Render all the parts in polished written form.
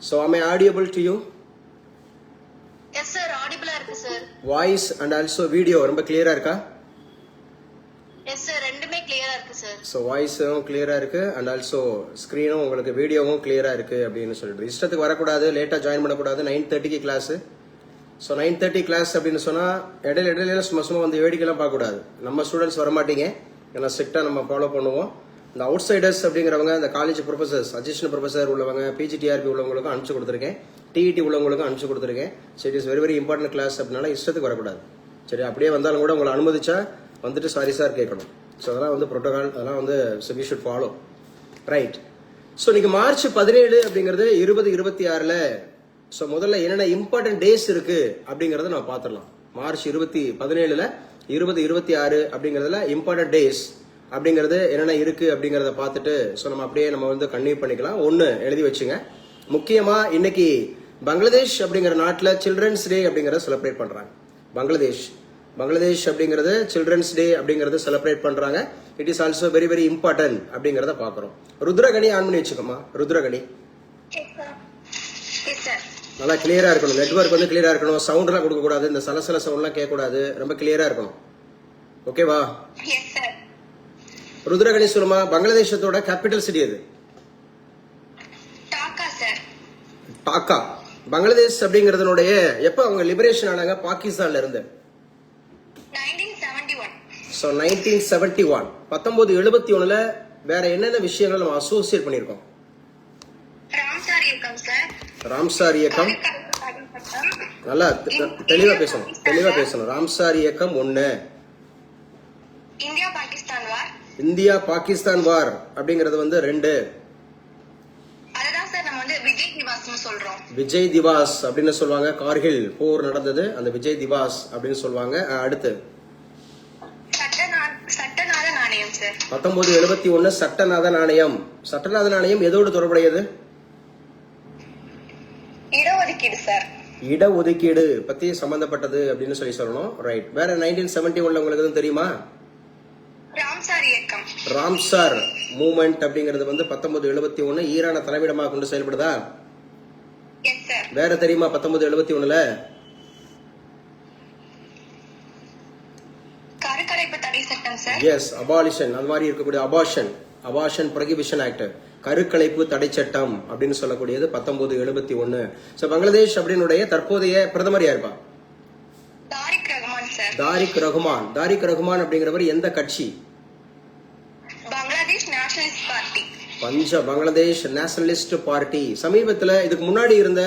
So am I audible to you? Yes sir, audible இருக்கு sir. Voice and also video ரொம்ப clear-ஆ இருக்கா? Yes sir, ரெண்டுமே clear-ஆ இருக்கு sir. So voice-ம் clear-ஆ இருக்கு and also screen-ம் உங்களுக்கு வீடியோவும் clear-ஆ இருக்கு அப்படின்னு சொல்லிட்டு இஷ்டத்துக்கு வரக்கூடாது, லேட்டா ஜாயின் பண்ணக்கூடாது. 9:30க்கு கிளாஸ். ஸோ 9:30 கிளாஸ் அப்படின்னு சொன்னால் இடையில சும்மா வந்து வேடிக்கைலாம் பார்க்கக்கூடாது. நம்ம ஸ்டூடெண்ட்ஸ் வரமாட்டீங்க, ஏன்னா ஸ்ட்ரிக்டாக நம்ம ஃபாலோ பண்ணுவோம். இந்த அவுட் சைடர்ஸ் அப்படிங்கிறவங்க, இந்த காலேஜ் ப்ரொஃபசர்ஸ், அசிஸ்டன்ட் ப்ரொஃபசர் உள்ளவங்க, பிஜிடிஆர்பி உள்ளவங்களுக்கும் அனுப்பிச்சு கொடுத்துருக்கேன், டிஇடி உள்ளவங்களுக்கும் அனுப்பிச்சு கொடுத்துருக்கேன். So it is very very important class அப்படின்னால இஷ்டத்துக்கு வரக்கூடாது. சரி, அப்படியே வந்தாலும் கூட உங்களை அனுமதிச்சா வந்துட்டு சாரி சார் கேட்கணும். ஸோ அதெல்லாம் வந்து ப்ரோட்டோகால், அதெல்லாம் வந்து we should follow, right. So இன்னைக்கு மார்ச் 17 அப்படிங்கிறது 2026ல். ஸோ முதல்ல என்னென்ன இம்பார்ட்டன்ட் டேஸ் இருக்கு அப்படிங்கறத நம்ம பார்த்துடலாம். மார்ச் 17ல் 2026 அப்படிங்கறதுல இம்பார்ட்டன்ட் டேஸ் அப்படிங்கிறது என்னென்ன இருக்கு அப்படிங்கறத பார்த்துட்டு ஸோ நம்ம அப்படியே நம்ம வந்து கன்டினியூ பண்ணிக்கலாம். ஒன்று எழுதி வச்சுங்க. முக்கியமா இன்னைக்கு பங்களாதேஷ் அப்படிங்கிற நாட்டில் சில்ட்ரன்ஸ் டே அப்படிங்கறத செலிப்ரேட் பண்றாங்க. பங்களாதேஷ் அப்படிங்கிறது சில்ட்ரன்ஸ் டே அப்படிங்கறது செலிப்ரேட் பண்றாங்க. It is also very very important அப்படிங்கறத பாக்குறோம். ருத்ரகணி ஆன் பண்ணி வச்சுக்கோமா. ருத்ரகணி நல்லா கிளியரா இருக்கணும். நெட்வொர்க் வந்து கிளியரா இருக்கணும். சவுண்ட் எல்லாம் கொடுக்க கூடாது, இந்த சலசல சவுண்ட் எல்லாம் கேட்க கூடாது, ரொம்ப கிளியரா இருக்கணும். ஓகேவா? ருத்ரகணி சொல்லுமா, பங்களாதேஷத்தோட கேபிட்டல் சிட்டி எது? டாக்கா. பங்களாதேஷ் அப்படிங்கறதுனுடைய எப்ப அவங்க லிபரேஷன் ஆனாங்க பாகிஸ்தான்ல இருந்து? 1971. 1971ல வேற என்னென்ன விஷயங்கள் நம்ம அசோசியேட் பண்ணிருக்கோம்? ராம்சார் இயக்கம். நல்லா தெளிவா பேசணும். ராம்சார் இயக்கம் 1. இந்தியா பாகிஸ்தான் வார் அப்படிங்கறது வந்து 2. விஜய் திவாஸ் அப்படின்னு சொல்லுவாங்க. கார்கில் போர் நடந்தது, அந்த விஜய் திவாஸ் அப்படின்னு சொல்லுவாங்க. அடுத்து 1971 சட்டநாத நாணயம். சட்டநாத நாணயம் எதோடு தொடர்புடையது? இடஒதுக்கீடு பத்தி சம்பந்தப்பட்டது அப்படின்னு சொல்லணும். ரைட். வேற 1971 உங்களுக்கு எதுவும் தெரியுமா? ராம்சார் மூவ்மெண்ட் அப்படிங்கிறது வந்து 1971 ஈரான தலைமையிடமாக கொண்டு செயல்படுதா? வேற தெரியுமா 1971ல? S, abolition. அது மாதிரி இருக்கக்கூடிய அபார்ஷன் ப்ரொஹிபிஷன் ஆக்ட், கருக்கலைப்பு தடை சட்டம் அப்படின்னு சொல்லக்கூடியது 1971. சோ பங்களாதேஷ் அப்படின்னுடைய தற்போதைய பிரதமர் யாருப்பா? தாரிக் ரஹ்மான் அப்படிங்கிறவர் எந்த கட்சி? Bangladesh nationalist party. சமீபத்துல இதுக்கு முன்னாடி இருந்த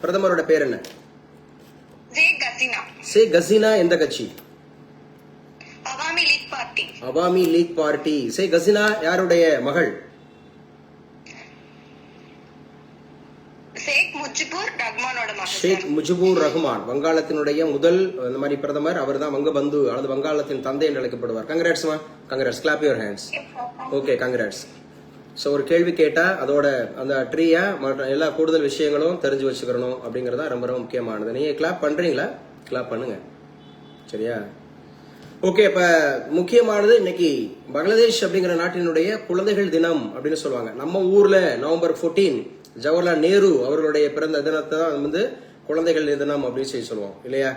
பிரதமரோட பேர் என்ன? ஷேக் ஹசீனா எந்த கட்சி? அவாமி லீக் பார்ட்டி. ஷேக் ஹசீனா யாருடைய மகள்? ஷேக் முஜிபுர் ரஹ்மான், வங்காளத்தினுடைய முதல் இந்த மாதிரி பிரதமர். அவர் தான் வங்கபந்து அல்லது வங்காளத்தின் தந்தை என்று அழைக்கப்படுவார். கங்க்ராட்ஸ்மா, congrats. Clap your hands. Okay, congrats. So ஒரு கேள்வி கேட்டா அதோட அந்த ட்ரீயா மற்ற எல்லா கூடுதல் விஷயங்களும் தெரிஞ்சு வச்சுக்கணும் அப்படிங்கறதா ரொம்ப ரொம்ப முக்கியமானது. நீங்க கிளாப் பண்றீங்களா? கிளாப் பண்ணுங்க, சரியா? ஓகே. இப்ப முக்கியமானது இன்னைக்கு பங்களாதேஷ் அப்படிங்கிற நாட்டினுடைய குழந்தைகள் தினம் அப்படின்னு சொல்லுவாங்க. நம்ம ஊர்ல நவம்பர் 14 ஜவஹர்லால் நேரு அவர்களுடைய பிறந்த தினத்தை தான் வந்து குழந்தைகள் தினம் அப்படின்னு சொல்லி சொல்லுவோம் இல்லையா?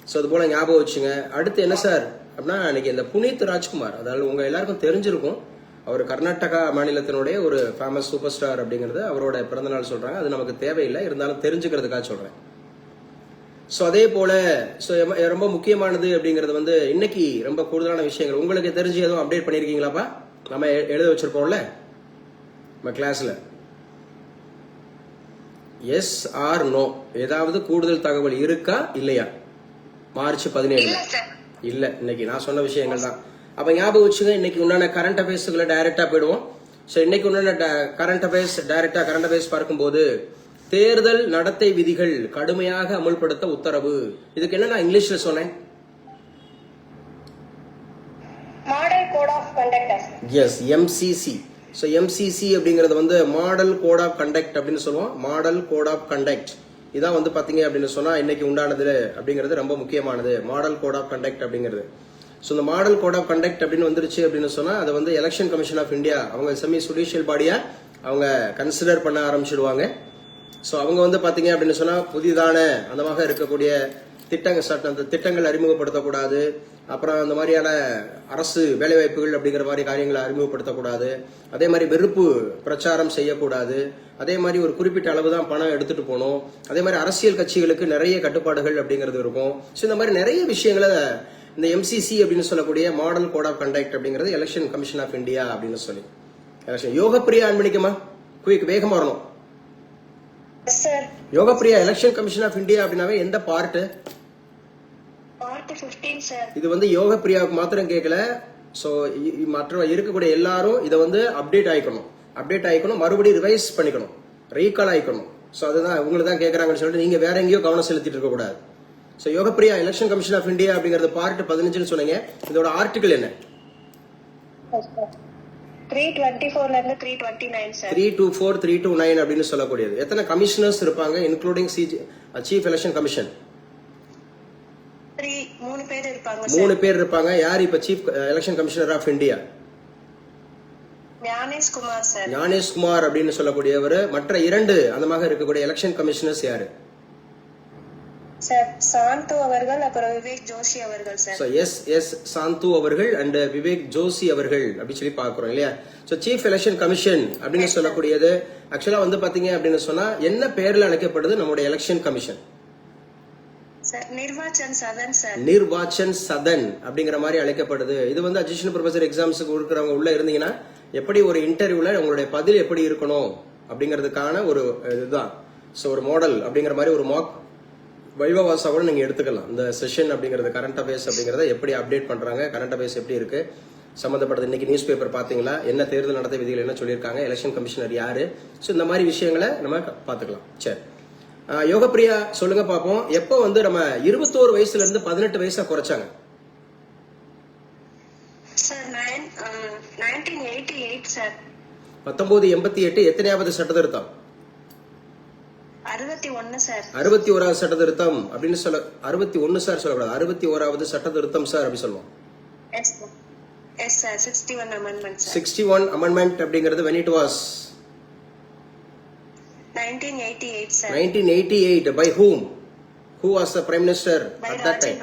ஸோ அது போல ஞாபகம் வச்சுங்க. அடுத்து என்ன சார் அப்படின்னா, இன்னைக்கு இந்த புனித் ராஜ்குமார், அதாவது உங்க எல்லாருக்கும் தெரிஞ்சிருக்கும், அவர் கர்நாடகா மாநிலத்தினுடைய ஒரு ஃபேமஸ் சூப்பர் ஸ்டார் அப்படிங்கிறது அவரோட பிறந்த நாள் சொல்றாங்க. அது நமக்கு தேவையில்லை, இருந்தாலும் தெரிஞ்சுக்கிறதுக்காக சொல்றேன். ஸோ அதே போல ரொம்ப முக்கியமானது அப்படிங்கிறது வந்து இன்னைக்கு ரொம்ப கூடுதலான விஷயங்கள் உங்களுக்கு தெரிஞ்சு எதுவும் அப்டேட் பண்ணிருக்கீங்களாப்பா? நம்ம எழுத வச்சிருப்போம்ல நம்ம கிளாஸ்ல. எஸ் ஆர் நோ, ஏதாவது கூடுதல் தகவல் இருக்கா இல்லையா? மார்ச் 17 இல்ல, இன்னைக்கு நான் சொன்ன விஷயங்கள் தான். அப்ப ஞாபகம் வச்சுங்க. இன்னைக்கு உண்டான கரண்ட் அஃபேர்ஸ்களை டைரக்டா போயிடுவோம். ஸோ இன்னைக்கு உண்டான கரண்ட் அஃபேர்ஸ் பார்க்கும்போது, தேர்தல் நடத்தை விதிகள் கடுமையாக அமல்படுத்த உத்தரவு. இதுக்கு என்ன நான் இங்கிலீஷ்ல சொன்னேன்? Model code of conduct. Yes, MCC. So MCC அப்படிங்கிறது வந்து மாடல் கோட் ஆஃப் கண்டக்ட் அப்படின்னு சொல்லுவோம். மாடல் கோட் ஆஃப் கண்டக்ட் இதான் வந்து பாத்தீங்க அப்படின்னு சொன்னா இன்னைக்கு உண்டானது அப்படிங்கிறது ரொம்ப முக்கியமானது. மாடல் கோட் ஆஃப் கண்டக்ட் அப்படிங்கிறது. ஸோ இந்த மாடல் கோட் ஆஃப் கண்டக்ட் அப்படின்னு வந்துருச்சு அப்படின்னு சொன்னா அதை வந்து எலெக்ஷன் கமிஷன் ஆஃப் இந்தியா அவங்க செமி ஜுடிஷியல் பாடியா அவங்க கன்சிடர் பண்ண ஆரம்பிச்சிடுவாங்க. ஸோ அவங்க வந்து பாத்தீங்க அப்படின்னு சொன்னா புதிதான அந்த மாதிரி இருக்கக்கூடிய திட்டங்கள் அறிமுகப்படுத்தக்கூடாது. அப்புறம் அந்த மாதிரியான அரசு வேலைவாய்ப்புகள் அப்படிங்கிற மாதிரி காரியங்களை அறிமுகப்படுத்தக்கூடாது. அதே மாதிரி வெறுப்பு பிரச்சாரம் செய்யக்கூடாது. அதே மாதிரி ஒரு குறிப்பிட்ட அளவு தான் பணம் எடுத்துட்டு போகணும். அதே மாதிரி அரசியல் கட்சிகளுக்கு நிறைய கட்டுப்பாடுகள் அப்படிங்கிறது இருக்கும். ஸோ இந்த மாதிரி நிறைய விஷயங்களை இந்த MCC அப்படின்னு சொல்லக்கூடிய மாடல் கோட் ஆஃப் கண்டக்ட் அப்படிங்கிறது எலெக்ஷன் கமிஷன் ஆஃப் இந்தியா அப்படின்னு சொல்லி எலெக்ஷன். யோகப்பிரியா அன்பணிக்குமா குயிக் வேகமா வரணும். Yogapriya election commission of India அப்படின்னாவே எந்த பார்ட்? இது வந்து யோகப்பிரியாவுக்கு மாத்திரம் கேட்கல. சோ மற்ற இருக்கக்கூடிய எல்லாரும் இதை வந்து அப்டேட் ஆயிக்கணும், மறுபடியும் ரிவைஸ் பண்ணிக்கணும், ரீகால் ஆயிக்கணும். சோ அதுதான் உங்களுக்கு தான் கேட்கறாங்கன்னு சொல்லிட்டு நீங்க வேற எங்கேயோ கவனம் செலுத்திட்டு இருக்க கூடாது. So Yogapriya election commission of India அப்படிங்கிறது பார்ட் 15 சொன்னீங்க. இதோட ஆர்டிகல் என்ன? 324 ல இருந்து 329 சார். 324 329 அப்படின்னு சொல்லக்கூடியது. எத்தனை கமிஷனர்ஸ் இருப்பாங்க இன்க்ளூடிங் சீஃப் எலெக்ஷன் கமிஷன்? 3 பேர் இருப்பாங்க. 3 பேர் இருப்பாங்க. யார் இப்ப chief election commissioner of India? Gyanesh Kumar sir. Gyanesh Kumar அப்படின்னு சொல்லக்கூடியவர். மற்ற 2 அந்த மாதிரி இருக்கக்கூடிய எலெக்ஷன் கமிஷனர்ஸ் யாரு? சார் சாந்து அவர்கள் அப்புறம் விவேக் ஜோஷி அவர்கள் சார். சோ எஸ் சாந்து அவர்கள் அண்ட் விவேக் ஜோஷி அவர்கள் அப்படி சொல்லி பாக்குறோம் இல்லையா? சோ சீஃப் எலெக்ஷன் கமிஷன் அப்படின்னு சொல்லக்கூடியது ஆக்சுவலா வந்து பாத்தீங்க அப்படின்னு சொன்னா என்ன பேர்ல அழைக்கப்படுது நம்முடைய எலெக்ஷன் கமிஷன்? நிர்வாச்சன் சதன் அப்படிங்கிற மாதிரி அழைக்கப்படுது. இது வந்து அசிஸ்டன்ட் ப்ரொஃபசர் எக்ஸாம்ஸுக்கு இருக்கிறவங்க உள்ள இருந்தீங்கன்னா எப்படி ஒரு இன்டர்வியூல உங்களுடைய பதில் எப்படி இருக்கணும் அப்படிங்கிறதுக்கான ஒரு இதுதான். சோ ஒரு மாடல் அப்படிங்கிற மாதிரி ஒரு மாக் வைவவாசா கூட நீங்க எடுத்துக்கலாம். இந்த செஷன் அப்படிங்கிறது கரண்ட் அஃபேர்ஸ் அப்படிங்கறத எப்படி அப்டேட் பண்றாங்க, கரண்ட் அஃபேர்ஸ் எப்படி இருக்கு சம்பந்தப்பட்டது. இன்னைக்கு நியூஸ் பேப்பர் பாத்தீங்களா, என்ன தேர்தல் நடத்தை விதிகள் என்ன சொல்லியிருக்காங்க, எலெக்ஷன் கமிஷனர் யாரு, சோ இந்த மாதிரி விஷயங்களை நம்ம பாத்துக்கலாம். சரி யோகப்பிரியா சொல்லுங்க பாப்போம். எப்போ வந்து நம்ம 21 வயசுல இருந்து 18 வயசா குறைச்சாங்க? Sir 1988 sir. 1988 எத்தனையாவது சட்ட திருத்தம்? 61 சார். 61வது சட்ட திருத்தம் அப்படின்னு சொல்ல 61 சார் சொல்லக்கூடாது, 61வது சட்ட திருத்தம் சார் அப்படி சொல்லுவோம். Yes sir 61 amendment sir. 61 amendment அப்படிங்கிறது when it was 1988 sir. 1988 by whom? Who was the prime minister at that time?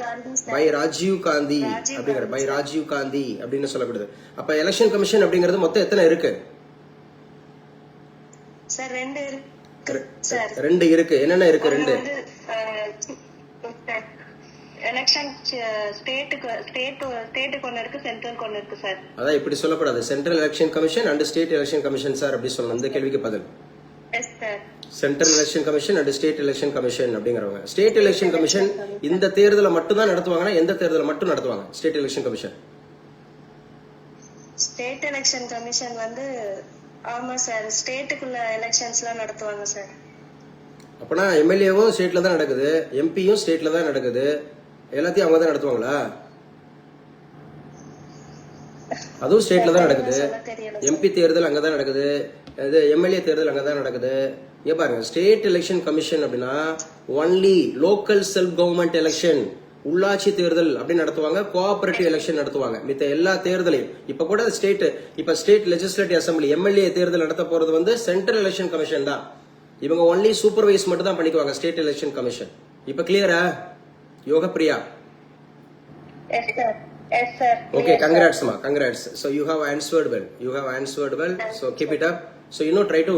By Rajiv Gandhi அப்படிங்கறது by Rajiv Gandhi அப்படின்னு சொல்லப்படுது. அப்ப எலெக்ஷன் கமிஷன் அப்படிங்கிறது மொத்தம் எத்தனை இருக்கு? சார் 2 இருக்கு சார். 2 இருக்கு. என்னென்ன இருக்கு? 2 எலெக்ஷன் ஸ்டேட்டுக்கு ஒன்னு இருக்கு, சென்ட்ரலுக்கு ஒன்னு இருக்கு சார். அதான் இப்படி சொல்லக்கூடாது. Central election commission and state election commission sir அப்படி சொல்லணும். இந்த கேள்விக்கு பதில் central election commission and state election commission அப்படிங்கிறவங்க. ஸ்டேட் எலெக்ஷன் கமிஷன் இந்த தேர்தலை மட்டும் தான் நடத்துவாங்கன்னா எந்த தேர்தலை மட்டும் நடத்துவாங்க state election commission? State election commission வந்து ஆமா சார், ஸ்டேட்டுக்குள்ள எலெக்ஷன்ஸ்லாம் நடத்துவாங்க சார். அப்பனா எம்எல்ஏவும் ஸ்டேட்ல தான் நடக்குது, எம்பியும் ஸ்டேட்ல தான் நடக்குது, எல்லாத்தையும் அவங்க தான் நடத்துவாங்களா? அதுவும் ஸ்டேட்ல தான் நடக்குது. எம்பி தேர்தல் அங்கதான் நடக்குது, இது எம்எல்ஏ தேர்தல் அங்கதான் நடக்குது. இங்க பாருங்க, ஸ்டேட் எலெக்ஷன் கமிஷன் அப்படின்னா only local self government election, உள்ளாட்சி தேர்தல் அப்படி நடத்துவாங்க, கோஆபரேட்டிவ் எலெக்ஷன் நடத்துவாங்க. மித்த எல்லா தேர்தலையும் இப்ப கூட ஸ்டேட் லெஜிஸ்லேட்டிவ் அசம்பிளி எம்எல்ஏ தேர்தல் நடத்த போறது வந்து சென்ட்ரல் எலெக்ஷன் கமிஷன் தான். இவங்க ஒன்லி சூப்பர்வைஸ் மட்டும் தான் பண்ணிக்குவாங்க ஸ்டேட் எலெக்ஷன் கமிஷன். இப்ப கிளியரா Yogapriya? Okay, congrats ma, congrats. So you have answered well, so keep it up. So you know try to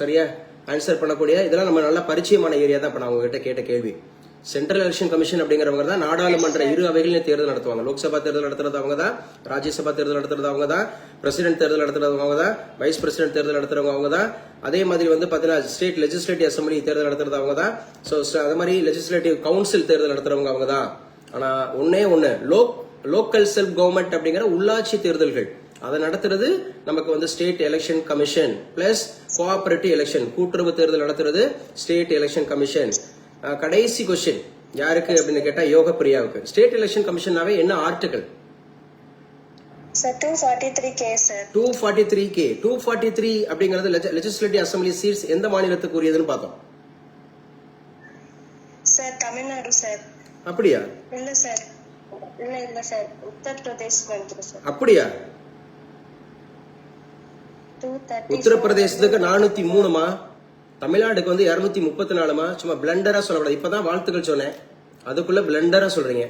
சரியா ஆன்சர் பண்ணக்கூடிய இதெல்லாம் நம்ம நல்ல பரிச்சயமான ஏரியா தான். இப்ப நான் உங்ககிட்ட கேட்ட கேள்வி, சென்ட்ரல் எலெக்ஷன் கமிஷன் அப்படிங்கிறவங்க தான் நாடாளுமன்ற 2 அவைகளிலும் தேர்தல் நடத்துவாங்க. லோக்சபா தேர்தல் நடத்துறது அவங்க தான், ராஜ்யசபா தேர்தல் நடத்துறது அவங்க தான், பிரசிடென்ட் தேர்தல் நடத்துறது அவங்க தான், வைஸ் பிரசிடென்ட் தேர்தல் நடத்துறவங்க அவங்க தான். அதே மாதிரி வந்து பாத்தீங்கன்னா ஸ்டேட் லெஜிஸ்லேட்டிவ் அசம்பிளி தேர்தல் நடத்துறது அவங்க தான். சோ அதே மாதிரி லெஜிஸ்லேட்டிவ் கவுன்சில் தேர்தல் நடத்துறவங்க அவங்க தான். ஆனா ஒன்னே லோக்கல் செல்ஃப் கவர்மெண்ட் அப்படிங்கிற உள்ளாட்சி தேர்தல்கள் அதை நடத்துறது நமக்கு வந்து state election commission plus cooperative election கூட்டுறவு தேர்தல் நடத்துறது ஸ்டேட் எலெக்ஷன் கமிஷன். கடைசி கொஸ்டின் யாருக்கு அப்படின்னு கேட்டா யோகப்பிரியாவுக்கு. ஸ்டேட் எலெக்ஷன் கமிஷனாவே என்ன ஆர்டிகல்? 243K sir. 243K 243 அப்படிங்கிறது லெஜிஸ்லேட்டிவ் அசம்பிளி சீட்ஸ் எந்த மாநிலத்துக்கு உரியதுன்னு பார்த்தோம் சார். தமிழ்நாடு சார். அப்படியா? இல்ல சார், இல்ல சார், உத்தரப்பிரதேஷ் சார். அப்படியா? உத்தரப்பிரதேசத்துக்கு 403மா? தமிழ்நாடுக்கு வந்து 234மா, சும்மா பிளண்டரா சொல்லக்கூடாது. இப்பதான் வாழ்த்துக்கள் சொன்னேன், அதுக்குள்ள பிளண்டரா சொல்றீங்க.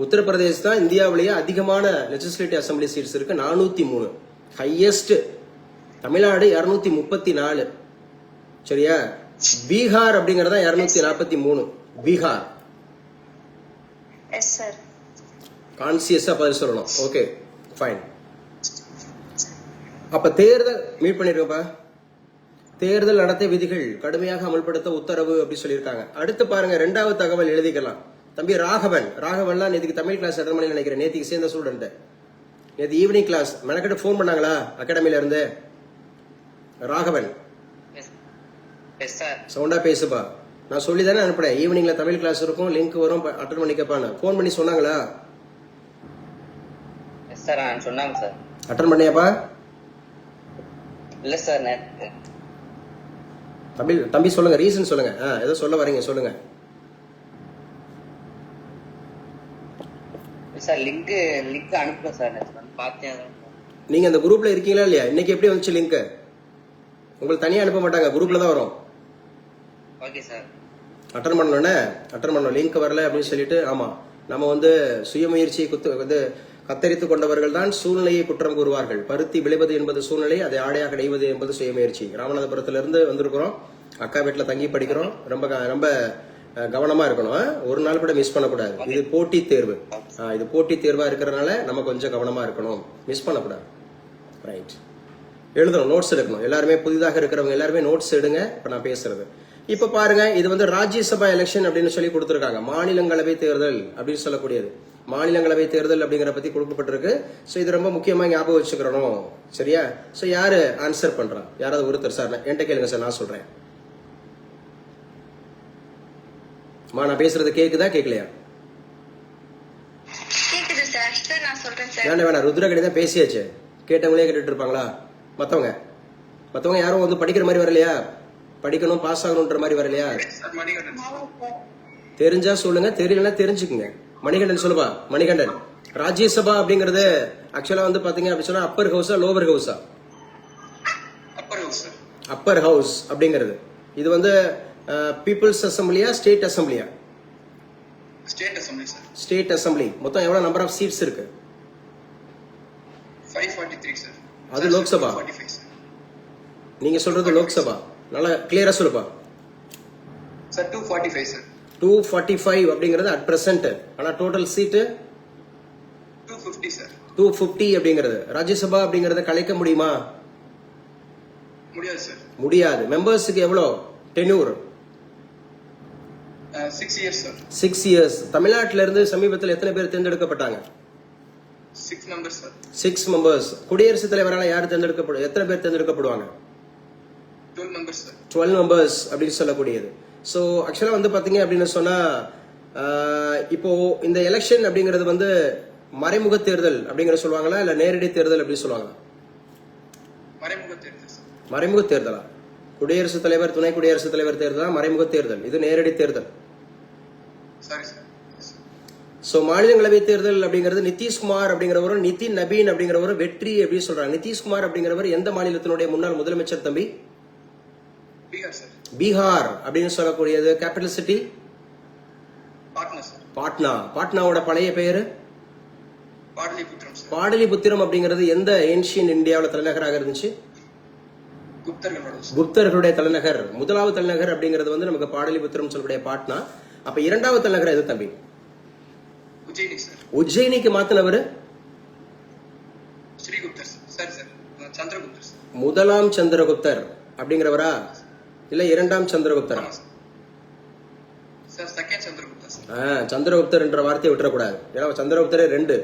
உத்தரப்பிரதேஷ் தான் இந்தியாவிலேயே அதிகமான லெஜிஸ்லேட்டிவ் அசம்பிளி சீட்ஸ் இருக்கு, 403. ஹையஸ்ட் தமிழ்நாடு 234. சரியா? பீகார் அப்படிங்கறதா 243. பீகார். Yes sir. கான்சியஸா பதில் சொல்லணும். Okay fine. அப்ப தேர்தல் மீட் பண்ணிருக்கப்பா. தேர்தல் நடத்தை விதிகள் கடுமையாக அமல்படுத்த உத்தரவு அப்படி சொல்லியிருக்காங்க. அடுத்து பாருங்க, 2வது தகவல் எழுதிக்கலாம். தம்பி ராகவன்லாம் நேற்றுக்கு தமிழ் கிளாஸ் அட்டன் பண்ணி நினைக்கிறேன். நேற்றுக்கு சேர்ந்த ஸ்டூடெண்ட். நேற்று ஈவினிங் கிளாஸ் மெனக்கிட்ட ஃபோன் பண்ணாங்களா அகாடமில இருந்து? ராகவன் சவுண்டா பேசுப்பா. நான் சொல்லி தானே அனுப்புறேன், ஈவினிங்ல தமிழ் கிளாஸ் இருக்கும், லிங்க் வரும், அட்டன் பண்ணிக்கப்பான்னு. ஃபோன் பண்ணி சொன்னாங்களா? சொன்னாங்க சார். அட்டன் பண்ணியாப்பா? இல்ல சார். தம்பி சொல்லுங்க, ரீசன் சொல்லுங்க. ஏதோ சொல்ல வரீங்க, சொல்லுங்க சார். லிங்க் அனுப்புறேன் சார். பார்த்தேன். நீங்க அந்த குரூப்ல இருக்கீங்களா இல்லையா? இன்னைக்கு எப்படி வந்துச்சு லிங்க்? உங்களுக்கு தனியா அனுப்ப மாட்டாங்க, குரூப்ல தான் வரும். Okay sir. அட்டன் பண்ணணும். லிங்க் வரல அப்படின்னு சொல்லிட்டு, ஆமா நம்ம வந்து சுயமுயற்சியை கத்தரித்துக் கொண்டவர்கள் தான் சூழ்நிலையை குற்றம் கூறுவார்கள். பருத்தி விளைவது என்பது சூழ்நிலை, அதை ஆடையாக நெய்வது என்பது சுயமுயற்சி. ராமநாதபுரத்திலிருந்து வந்திருக்கிறோம், அக்கா வீட்டுல தங்கி படிக்கிறோம். ரொம்ப ரொம்ப கவனமா இருக்கணும். ஒரு நாள் கூட மிஸ் பண்ணக்கூடாது. இது போட்டித் தேர்வு. இது போட்டித் தேர்வா இருக்கிறதுனால நம்ம கொஞ்சம் கவனமா இருக்கணும், மிஸ் பண்ணக்கூடாது. ரைட். எழுதணும், நோட்ஸ் எடுக்கணும். எல்லாருமே புதிதாக இருக்கிறவங்க எல்லாருமே நோட்ஸ் எடுங்க. இப்ப நான் பேசுறது இப்ப பாருங்க, இது வந்து ராஜ்யசபா எலெக்ஷன் அப்படின்னு சொல்லி கொடுத்திருக்காங்க. மாநிலங்களவை தேர்தல் அப்படின்னு சொல்லக்கூடியது. மாநிலங்களவை தேர்தல் அப்படிங்கிற பத்தி கொடுக்கப்பட்டிருக்கு. சோ இது ரொம்ப முக்கியமா ஞாபகம் வச்சுக்கிறோம். சரியா? சோ யாரு ஆன்சர் பண்றா? யாராவது ஒருத்தர் சார் என்கிட்ட கேளுங்க சார், நான் சொல்றேன். நான் பேசுறது கேக்குதா கேட்கலையா? கேக்குது சார். சார் நான் சொல்றேன் சார். வேணாம், ருத்ரகணி தான் பேசியாச்சு. கேட்டவங்களே கேட்டுட்டு இருப்பாங்களா? மத்தவங்க யாரும் வந்து படிக்கிற மாதிரி வரலையா? படிக்கணும், பாஸ் ஆகணும்ன்ற மாதிரி வரலையா? தெரிஞ்சா சொல்லுங்க, தெரியலன்னா தெரிஞ்சுக்குங்க. மணிகண்டன் சொல்லுப்பா. மணிகண்டன், ராஜ்யசபா அப்படிங்கறது ஆக்சுவலா வந்து பாத்தீங்க அப்படின்னு சொன்னா அப்பர் ஹவுஸா லோவர் ஹவுஸா? அப்பர் ஹவுஸ் அப்படிங்கிறது இது வந்து பீப்புள்ஸ் அசம்பிளியா ஸ்டேட் அசம்பிளியா? State assembly. மொத்தம் எவ்வளவு நம்பர் ஆஃப் சீட்ஸ் இருக்கு? 543 சார். அது லோக்சபா. நீங்க சொல்றது லோக்சபா. நல்லா கிளியரா சொல்லுப்பா. Sir 245 sir. 245 அப்படிங்கிறது அட் பிரசன்ட். ஆனா டோட்டல் சீட் 250 சார். 250 அப்படிங்கிறது. ராஜ்யசபா அப்படிங்கறத கலைக்க முடியுமா? முடியாது சார். முடியாது. மெம்பர்ஸுக்கு எவ்வளவு டென்யூர்? 6 years sir. 6 இயர்ஸ். தமிழ்நாட்டில இருந்து சமீபத்தில் எத்தனை பேர் தேர்ந்தெடுக்கப்பட்டாங்க? 6 மெம்பர்ஸ் சார். 6 மெம்பர்ஸ். குடியரசுத் தலைவரால யார் தேர்ந்தெடுக்கப்படும்? எத்தனை பேர் தேர்ந்தெடுக்கப்படுவாங்க? 12 மெம்பர்ஸ் சார். 12 மெம்பர்ஸ் அப்படின்னு சொல்லக்கூடியது. சோ ஆக்சுவலா வந்து பாத்தீங்க அப்படின்னு சொன்னா இப்போ இந்த எலெக்ஷன் அப்படிங்கிறது வந்து மறைமுக தேர்தல் அப்படிங்கிற சொல்லுவாங்களா இல்ல நேரடி தேர்தல் அப்படின்னு சொல்லுவாங்களா? மறைமுக தேர்தல் சார். மறைமுக தேர்தலா? குடியரசுத் தலைவர், துணை குடியரசுத் தலைவர் தேர்தலா மறைமுக தேர்தல்? இது நேரடி தேர்தல். Sorry sir. சோ மாநிலங்களவை தேர்தல் அப்படிங்கிறது நிதிஷ்குமார் அப்படிங்கிறவரும் நிதின் நபீன் அப்படிங்கிறவரும் வெற்றி அப்படின்னு சொல்றாங்க. நிதிஷ்குமார் அப்படிங்கிறவர் எந்த மாநிலத்தினுடைய முன்னாள் முதலமைச்சர் தம்பி? பீகார் சார். பீகார் அப்படின்னு சொல்லக்கூடியது. Capital city? Patna sir. Patna. பாட்னாவோட பழைய பெயரு பாடலிபுத்திரம் சார். பாடலிபுத்திரம் அப்படிங்கிறது எந்த ஏன்ஷியன் இந்தியாவில் தலைநகராக இருந்துச்சு? குப்தர்களுடைய தலைநகர். முதலாவது தலைநகர் அப்படிங்கிறது வந்து நமக்கு பாடலிபுத்திரம் சொல்லக்கூடிய பாட்னா. அப்ப இரண்டாவது தலைநகர் எது தம்பி? உஜ்ஜயினி சார். உஜ்ஜயினிக்கு மாத்தினவர் Srigupta sir. Sir Chandragupta sir. முதலாம் சந்திரகுப்தர் அப்படிங்கிறவரா இல்ல இரண்டாம் சந்திரகுப்தரா? Sir second Chandragupta sir. Chandragupta என்ற வார்த்தையை விட்டுறக்கூடாது. ஏன்னா சந்திரகுப்தரே ரெண்டு.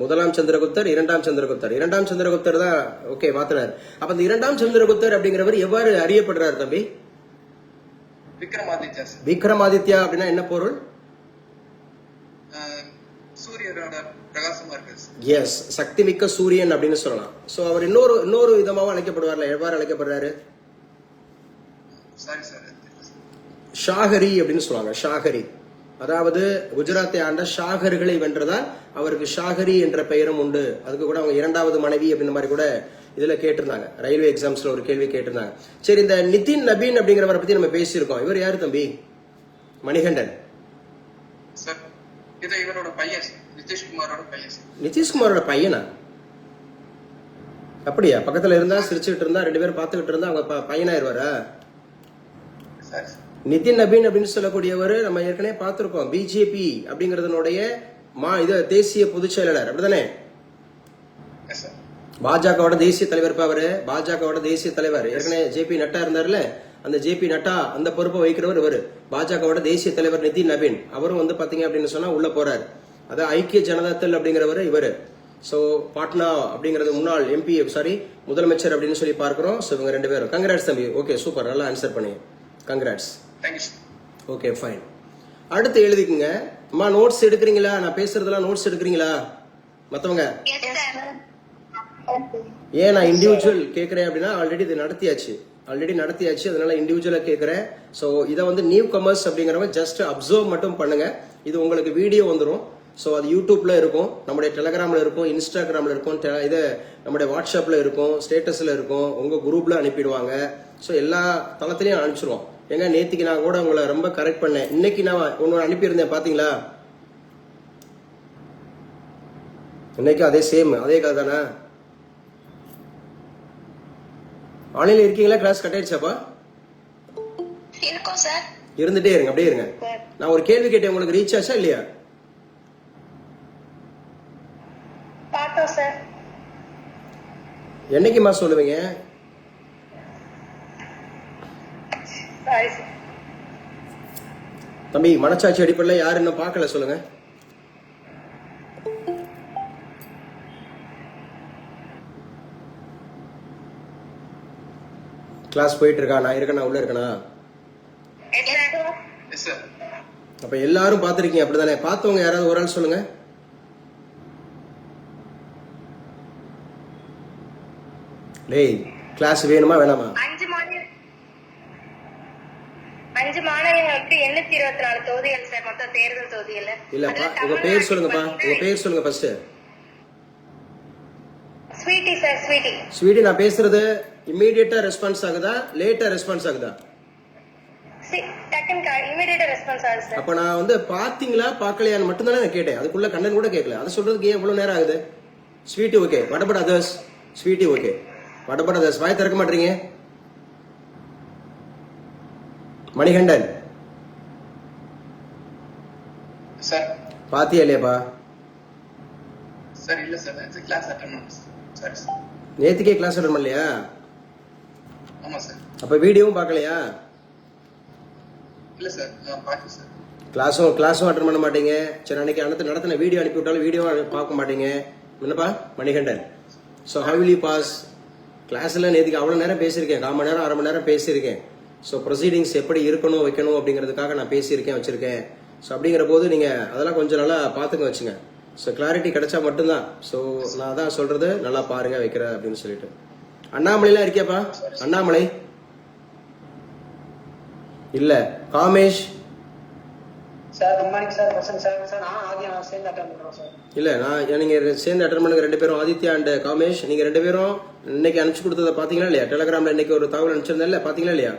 முதலாம் சந்திரகுப்தர், இரண்டாம் சந்திரகுப்தர். இரண்டாம் சந்திரகுப்தர் தான் ஓகே மாத்தினார். அப்ப இந்த இரண்டாம் சந்திரகுப்தர் அப்படிங்கிறவர் எவ்வாறு அறியப்படுறாரு தம்பி? விக்ரமாதித்யா சார். விக்ரமாதித்யா அப்படின்னா என்ன பொருள்? சூரியனோட பிரகாசமா இருக்கு. எஸ், சக்தி மிக்க சூரியன் அப்படின்னு சொல்லலாம். சோ அவர் இன்னொரு விதமாக அழைக்கப்படுவார்ல, எவ்வாறு அழைக்கப்படுறாரு? Sorry sir. ஷாகரி அப்படின்னு சொல்லுவாங்க. ஷாகரி அதாவது குஜராத்தை ஆண்ட ஷாகர்களை வென்றதால் அவருக்கு ஷாகரி என்ற பெயரும் உண்டு. அதுக்கு கூட அவங்க இரண்டாவது மனைவி அப்படின்ற மாதிரி கூட இதுல கேட்டிருந்தாங்க, ரயில்வே எக்ஸாம்ஸ்ல ஒரு கேள்வி கேட்டிருந்தாங்க. சரி, இந்த நிதின் நபீன் அப்படிங்கிறவரை பத்தி நம்ம பேசியிருக்கோம். இவர் யாரு தம்பி? மணிகண்டன் சார் இது இவரோட பையன் சார், நிதிஷ்குமாரோட பையன் சார். நிதிஷ்குமாரோட பையனா? அப்படியா? பக்கத்துல இருந்தா சிரிச்சுட்டு இருந்தா 2 பேரும் பார்த்துக்கிட்டு இருந்தா அவங்க பையனாயிருவாரா? சரி சார். நிதின் நபீன் அப்படின்னு சொல்லக்கூடியவர் நம்ம ஏற்கனவே பார்த்திருக்கோம். பிஜேபி அப்படிங்கறதனுடைய இது தேசிய பொதுச் செயலாளர், அப்படிதானே? Yes sir. பாஜகவோட தேசிய தலைவர். அவரு பாஜகவோட தேசிய தலைவர். ஏற்கனவே ஜேபி நட்டா இருந்தாருல, அந்த ஜேபி நட்டா அந்த பொறுப்பை வகிக்கிறவர் இவரு. பாஜகவோட தேசிய தலைவர் நிதின் நபீன். அவரும் வந்து பாத்தீங்க அப்படின்னு சொன்னா உள்ள போறாரு. அதான் ஐக்கிய ஜனதா தள் அப்படிங்கிறவரு இவரு. சோ பாட்னா அப்படிங்கறது முன்னாள் எம்பி, சாரி முதலமைச்சர் அப்படின்னு சொல்லி பார்க்கிறோம். சோ இவங்க 2 பேரும். கங்க்ராட்ஸ் தம்பி. ஓகே, சூப்பர், நல்லா ஆன்சர் பண்ணி. Congrats. Thank you sir. Okay, fine. அடுத்து எழுதிக்குங்க. அம்மா நோட்ஸ் எடுக்கிறீங்களா? நான் பேசுறதெல்லாம் நோட்ஸ் எடுக்கிறீங்களா மத்தவங்க? ஏன் நான் இண்டிவிஜுவல் கேட்கறேன் அப்படின்னா ஆல்ரெடி இது நடத்தியாச்சு. அதனால இண்டிவிஜுவலா கேட்கறேன். சோ இதை வந்து நியூ கமர்ஸ் அப்படிங்கிறவங்க ஜஸ்ட் அப்சர்வ் மட்டும் பண்ணுங்க. இது உங்களுக்கு வீடியோ வந்துடும். ஸோ அது யூடியூப்ல இருக்கும், நம்முடைய டெலகிராம்ல இருக்கும், இன்ஸ்டாகிராம்ல இருக்கும், இது நம்முடைய வாட்ஸ்அப்ல இருக்கும், ஸ்டேட்டஸ்ல இருக்கும், உங்க குரூப்ல அனுப்பிடுவாங்க. ஸோ எல்லா தளத்திலையும் அனுப்பிச்சிருவோம். ஏங்க நேத்திக்கு நான் கூட உங்களை ரொம்ப கரெக்ட் பண்ணேன். இன்னைக்கு நான் ஒன்னு அனுப்பியிருந்தேன், பாத்தீங்களா? இன்னைக்கு அதே சேம், அதே கதை தானே? ஆன்லைன்ல இருக்கீங்களா? கிளாஸ் கட் ஆயிடுச்சாப்பா? இருக்கோம் சார். இருந்துட்டே இருங்க, அப்படியே இருங்க. நான் ஒரு கேள்வி கேட்டேன், உங்களுக்கு ரீச் ஆச்சா இல்லையா? பார்த்தோம் சார். என்னைக்குமா சொல்லுவீங்க? Sorry sir. தம்பி, மனச்சாட்சி அடிப்படையில் யாரு இன்னும் பார்க்கல சொல்லுங்க. கிளாஸ் போயிட்டு இருக்கா? நான் இருக்கேனா? உள்ள இருக்கனா? Yes sir. அப்ப எல்லாரும் பாத்திருக்கீங்க, அப்படிதானே? பார்த்தவங்க யாராவது ஒரு ஆள் சொல்லுங்க. டேய், கிளாஸ் வேணுமா வேணாமா? 5 மாணவர்களுக்கு 824 தொகுதிகள் சார், மொத்த தேர்தல் தொகுதிகள். இல்லப்பா, உங்க பேர் சொல்லுங்கப்பா. உங்க பேர் சொல்லுங்க ஃபர்ஸ்ட். ஸ்வீட்டி சார், ஸ்வீட்டி. ஸ்வீட்டி, நான் பேசுறது இம்மீடியட்டா ரெஸ்பான்ஸ் ஆகுதா, லேட்டா ரெஸ்பான்ஸ் ஆகுதா? டக்குன்னு இமிடியேட்டா ரெஸ்பான்ஸ் ஆகுது சார். அப்ப நான் வந்து பாத்தீங்களா பார்க்கலையான்னு மட்டும் தானே கேட்டேன். அதுக்குள்ள கண்டென்ட் கூட கேட்கல. அதை சொல்றதுக்கு ஏன் இவ்வளவு நேரம் ஆகுது? Sweety okay, what about others? Sweety okay, what about others? வாய் திறக்க மாட்டீங்க. மணிகண்டன் சார். பாத்தியா இல்லையாப்பா? சார் இல்ல சார், நான் கிளாஸ் அட்டெண்ட் பண்ணேன் சார். சரி சார். நேத்துக்கே கிளாஸ் அட்டெண்ட் பண்ணலையா? ஆமா சார். அப்ப வீடியோவும் பார்க்கலையா? இல்ல சார், நான் பார்த்தேன் சார். கிளாஸும் அட்டெண்ட் பண்ண மாட்டீங்க. சரி, அன்னைக்கு நடத்தின வீடியோ அனுப்பி விட்டாலும் வீடியோ பார்க்க மாட்டீங்க. என்னப்பா Manikandan? So how will you pass? கிளாஸ்ல நேற்றுக்கு அவ்வளோ நேரம் பேசியிருக்கேன், 1/4 மணி நேரம் 1/2 மணி நேரம் பேசியிருக்கேன். ஸோ ப்ரொசீடிங்ஸ் எப்படி இருக்கணும் வைக்கணும் அப்படிங்கிறதுக்காக நான் பேசியிருக்கேன், வச்சிருக்கேன். ஸோ அப்படிங்கிற போது நீங்கள் அதெல்லாம் கொஞ்சம் நல்லா பார்த்துக்க வச்சுங்க. ஸோ கிளாரிட்டி கிடைச்சா மட்டும்தான். ஸோ நான் தான் சொல்றது, நல்லா பாருங்க வைக்கிற அப்படின்னு சொல்லிட்டு. அண்ணாமலைலாம் இருக்கியாப்பா? அண்ணாமலை இல்ல. Kamesh sir, good morning sir. பசங்க சார், சார் நான் ஆதியா சேர்ந்து அட்டெண்ட் பண்றோம் சார். இல்ல, நீங்க சேர்ந்து அட்டெண்ட் பண்ணுங்க 2 பேரும். ஆதித்யா அண்ட் காமேஷ், நீங்க 2 பேரும் இன்னைக்கு அனுப்பிச்சு கொடுத்ததை பாத்தீங்களா இல்லையா? டெலிகிராம்ல இன்னைக்கு ஒரு தகவல் அனுப்பிச்சிருந்தேன்ல, பாத்தீங்களா இல்லையா?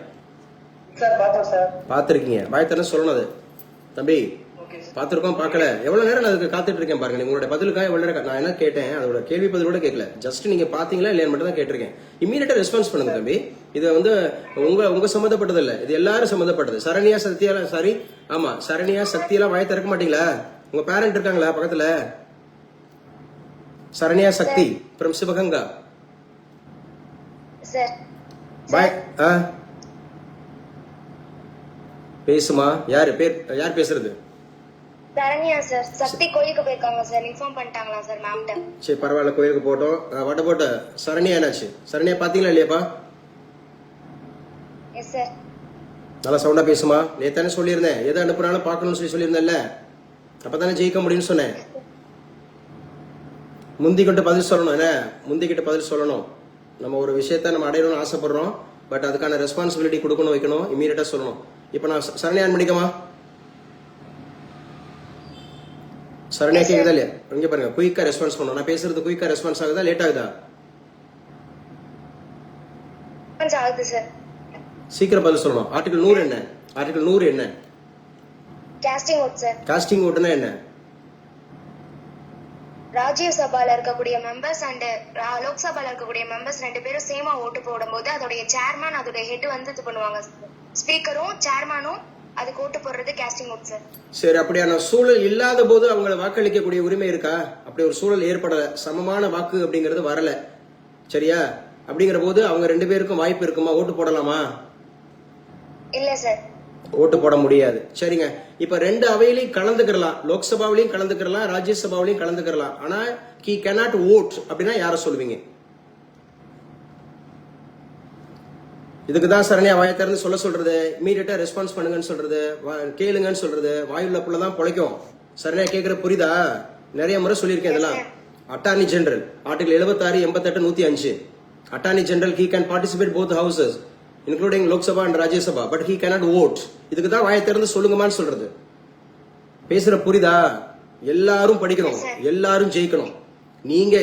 சார் பார்த்தோம் சார். பாத்திருக்கீங்க, வாய்த்தானே சொல்லணும். அது தம்பி ஓகே சார். பாத்திருக்கோம், பார்க்கல. எவ்வளவு நேரம் நான் அதுக்கு காத்துட்டு இருக்கேன் பாருங்க. உங்களோட பதிலுக்காக எவ்வளவு நேரம் நான் என்ன கேட்டேன், அதோட கேள்வி பதிலோட கேட்கல. ஜஸ்ட் நீங்க பாத்தீங்களா இல்லையான்னு மட்டும் தான் கேட்டிருக்கேன். இம்மீடியட்டா ரெஸ்பான்ஸ் பண்ணுங்க தம்பி. இது வந்து உங்க சம்மந்தப்பட்டது இல்ல, இது எல்லாரும் சம்மந்தப்பட்டது. சரண்யா சக்தியெல்லாம், சாரி, ஆமா சரண்யா சக்தியெல்லாம் வாய் திறக்க மாட்டீங்களா? உங்க பேரண்ட் இருக்காங்களா பக்கத்துல? Saranya Sakthi from Sivaganga. Sir bye. பேசுமா. யார் பேசுறது? சரண்யா சார். சக்தி கோயிலுக்கு போயிருக்காங்க சார், இன்ஃபார்ம் பண்ணிட்டாங்களா சார் மேம்கிட்ட? சரி, பரவாயில்ல, கோயிலுக்கு போட்டோம். வட்ட போட்ட சரண்யா என்னாச்சு? சரண்யா பாத்தீங்களா இல்லையாப்பா? Yes sir. நல்லா சவுண்டா பேசுமா. நேத்தானே சொல்லியிருந்தேன், எதை அனுப்புனாலும் பார்க்கணும்னு சொல்லியிருந்தேன்ல, அப்பதானே ஜெயிக்க முடியும்னு சொன்னேன். முந்திக்கிட்ட பதில் சொல்லணும். என்ன முந்திக்கிட்ட பதில் சொல்லணும். நம்ம ஒரு விஷயத்த நம்ம அடையணும்னு ஆசைப்படுறோம், பட் அதுக்கான ரெஸ்பான்சிபிலிட்டி கொடுக்கணும், வைக்கணும், இமீடியட்டா சொல்லணும். இப்ப நான் சரண்யா பண்ணிக்கமா? சரண்யா கேக்குதா இல்லையா? இங்க பாருங்க, குயிக்கா ரெஸ்பான்ஸ் பண்ணணும். நான் பேசுறது குயிக்கா ரெஸ்பான்ஸ் ஆகுதா லேட் ஆகுதா? months ஆகுது சார். சீக்கிரம் பதில் சொல்லணும். ஆர்டிகல் 100 என்ன? ஆர்டிகல் 100 என்ன? Casting vote sir. காஸ்டிங் ஓட்டுனா என்ன? ராஜ்ய சபால இருக்கக்கூடிய மெம்பர்ஸ் அண்ட் லோக்சபால இருக்கக்கூடிய மெம்பர்ஸ் ரெண்டு பேரும் சேமா ஓட்டு போடும்போது அதோடைய சேர்மேன் அதோட ஹெட் வந்து இது பண்ணுவாங்க. ஸ்பீக்கரும் சேர்மேனும் அதுக்கு ஓட்டு போடுறது காஸ்டிங் ஓட் சார். சரி, அப்படியான சூழல் இல்லாத போது அவங்கள வாக்களிக்கக்கூடிய உரிமை இருக்கா? அப்படி ஒரு சூழல் ஏற்படல, சமமான வாக்கு அப்படிங்கிறது வரல, சரியா? அப்படிங்கிற போது அவங்க ரெண்டு பேருக்கும் வாய்ப்பு இருக்குமா? ஓட்டு போடலாமா? இல்ல சார். ஓட்டு போட முடியாது. சரிங்க, இப்ப ரெண்டு அவையிலையும் கலந்துக்கிறலாம், லோக்சபாவிலையும் கலந்துக்கிறலாம், ராஜ்யசபாவிலையும் கலந்துக்கிறலாம். ஆனா he cannot vote அப்படின்னா யார சொல்லுவீங்க? இதுக்குதான் சரணியா வாயை திறந்து சொல்ல சொல்றது, இமீடியட்டா ரெஸ்பான்ஸ் பண்ணுங்கன்னு சொல்றது, கேளுங்கன்னு சொல்றது, வாயுள்ள புள்ளதான் பொழைக்கும். சரணியா கேட்கிற புரியுதா? நிறைய முறை சொல்லியிருக்கேன் இதெல்லாம். Attorney general article 76, 88, 105. Attorney general he can participate both houses including Lok Sabha and Rajya Sabha but he cannot vote. இதுக்கு தான் வாயை திறந்து சொல்லுங்கமான்னு சொல்றது. பேசுற புரியுதா? எல்லாரும் படிக்கணும், எல்லாரும் ஜெயிக்கணும்.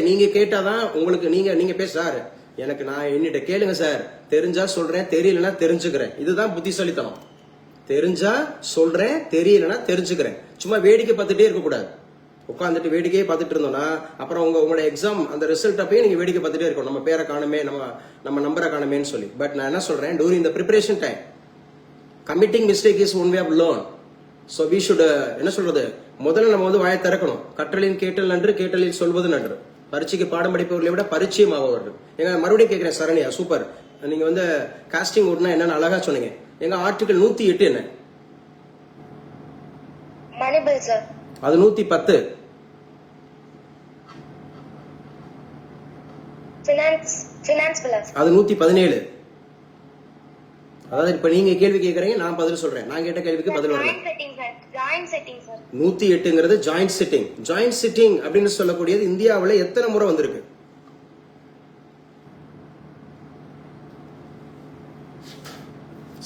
நீங்க கேட்டாதான் உங்களுக்கு நீங்க பேச சார் எனக்கு நான் என்னிட்ட கேளுங்க சார், தெரிஞ்சா சொல்றேன், தெரியலனா தெரிஞ்சுக்கிறேன். இதுதான் புத்திசாலித்தனம். தெரிஞ்சா சொல்றேன், தெரியலனா தெரிஞ்சுக்கிறேன். சும்மா வேடிக்கை பார்த்துட்டே இருக்க கூடாது. உட்காந்துட்டு வேடிக்கையே பார்த்துட்டு இருந்தோம்னா அப்புறம் உங்களோட எக்ஸாம் அந்த ரிசல்ட் அப்பயே நீங்க வேடிக்கை பார்த்துட்டே இருக்கணும், நம்ம பேரை காணுமே, நம்ம நம்பரை காணுமேன்னு சொல்லி. பட் நான் என்ன சொல்றேன், during the preparation time committing mistake is one way of learn. So we should என்ன சொல்றது, முதல்ல நம்ம வந்து வாயை திறக்கணும். கற்றலின் கேட்டல் நன்று, கேட்டலில் சொல்வது நன்று. பரீட்சைக்கு பாடம் படிப்பவர்களை விட பரிச்சயம் ஆபவர்கள். எங்க மறுபடியும் கேட்கிறேன் சரணியா, சூப்பர். நீங்க வந்து காஸ்டிங் ஓட்னா என்னன்னு அழகா சொன்னீங்க. எங்க ஆர்டிகல் 108 என்ன? Money bill sir. அது 110. Finance bill. அது 117. அதாவது இப்ப நீங்க கேள்வி கேக்குறீங்க, நான் பதில் சொல்றேன். நான் கேட்ட கேள்விக்கு பதில் வரல. Joint setting sir. 108ங்கிறது ஜாயிண்ட் சிட்டிங். ஜாயிண்ட் சிட்டிங் அப்படின்னு சொல்லக்கூடியது இந்தியாவுல எத்தனை முறை வந்திருக்கு?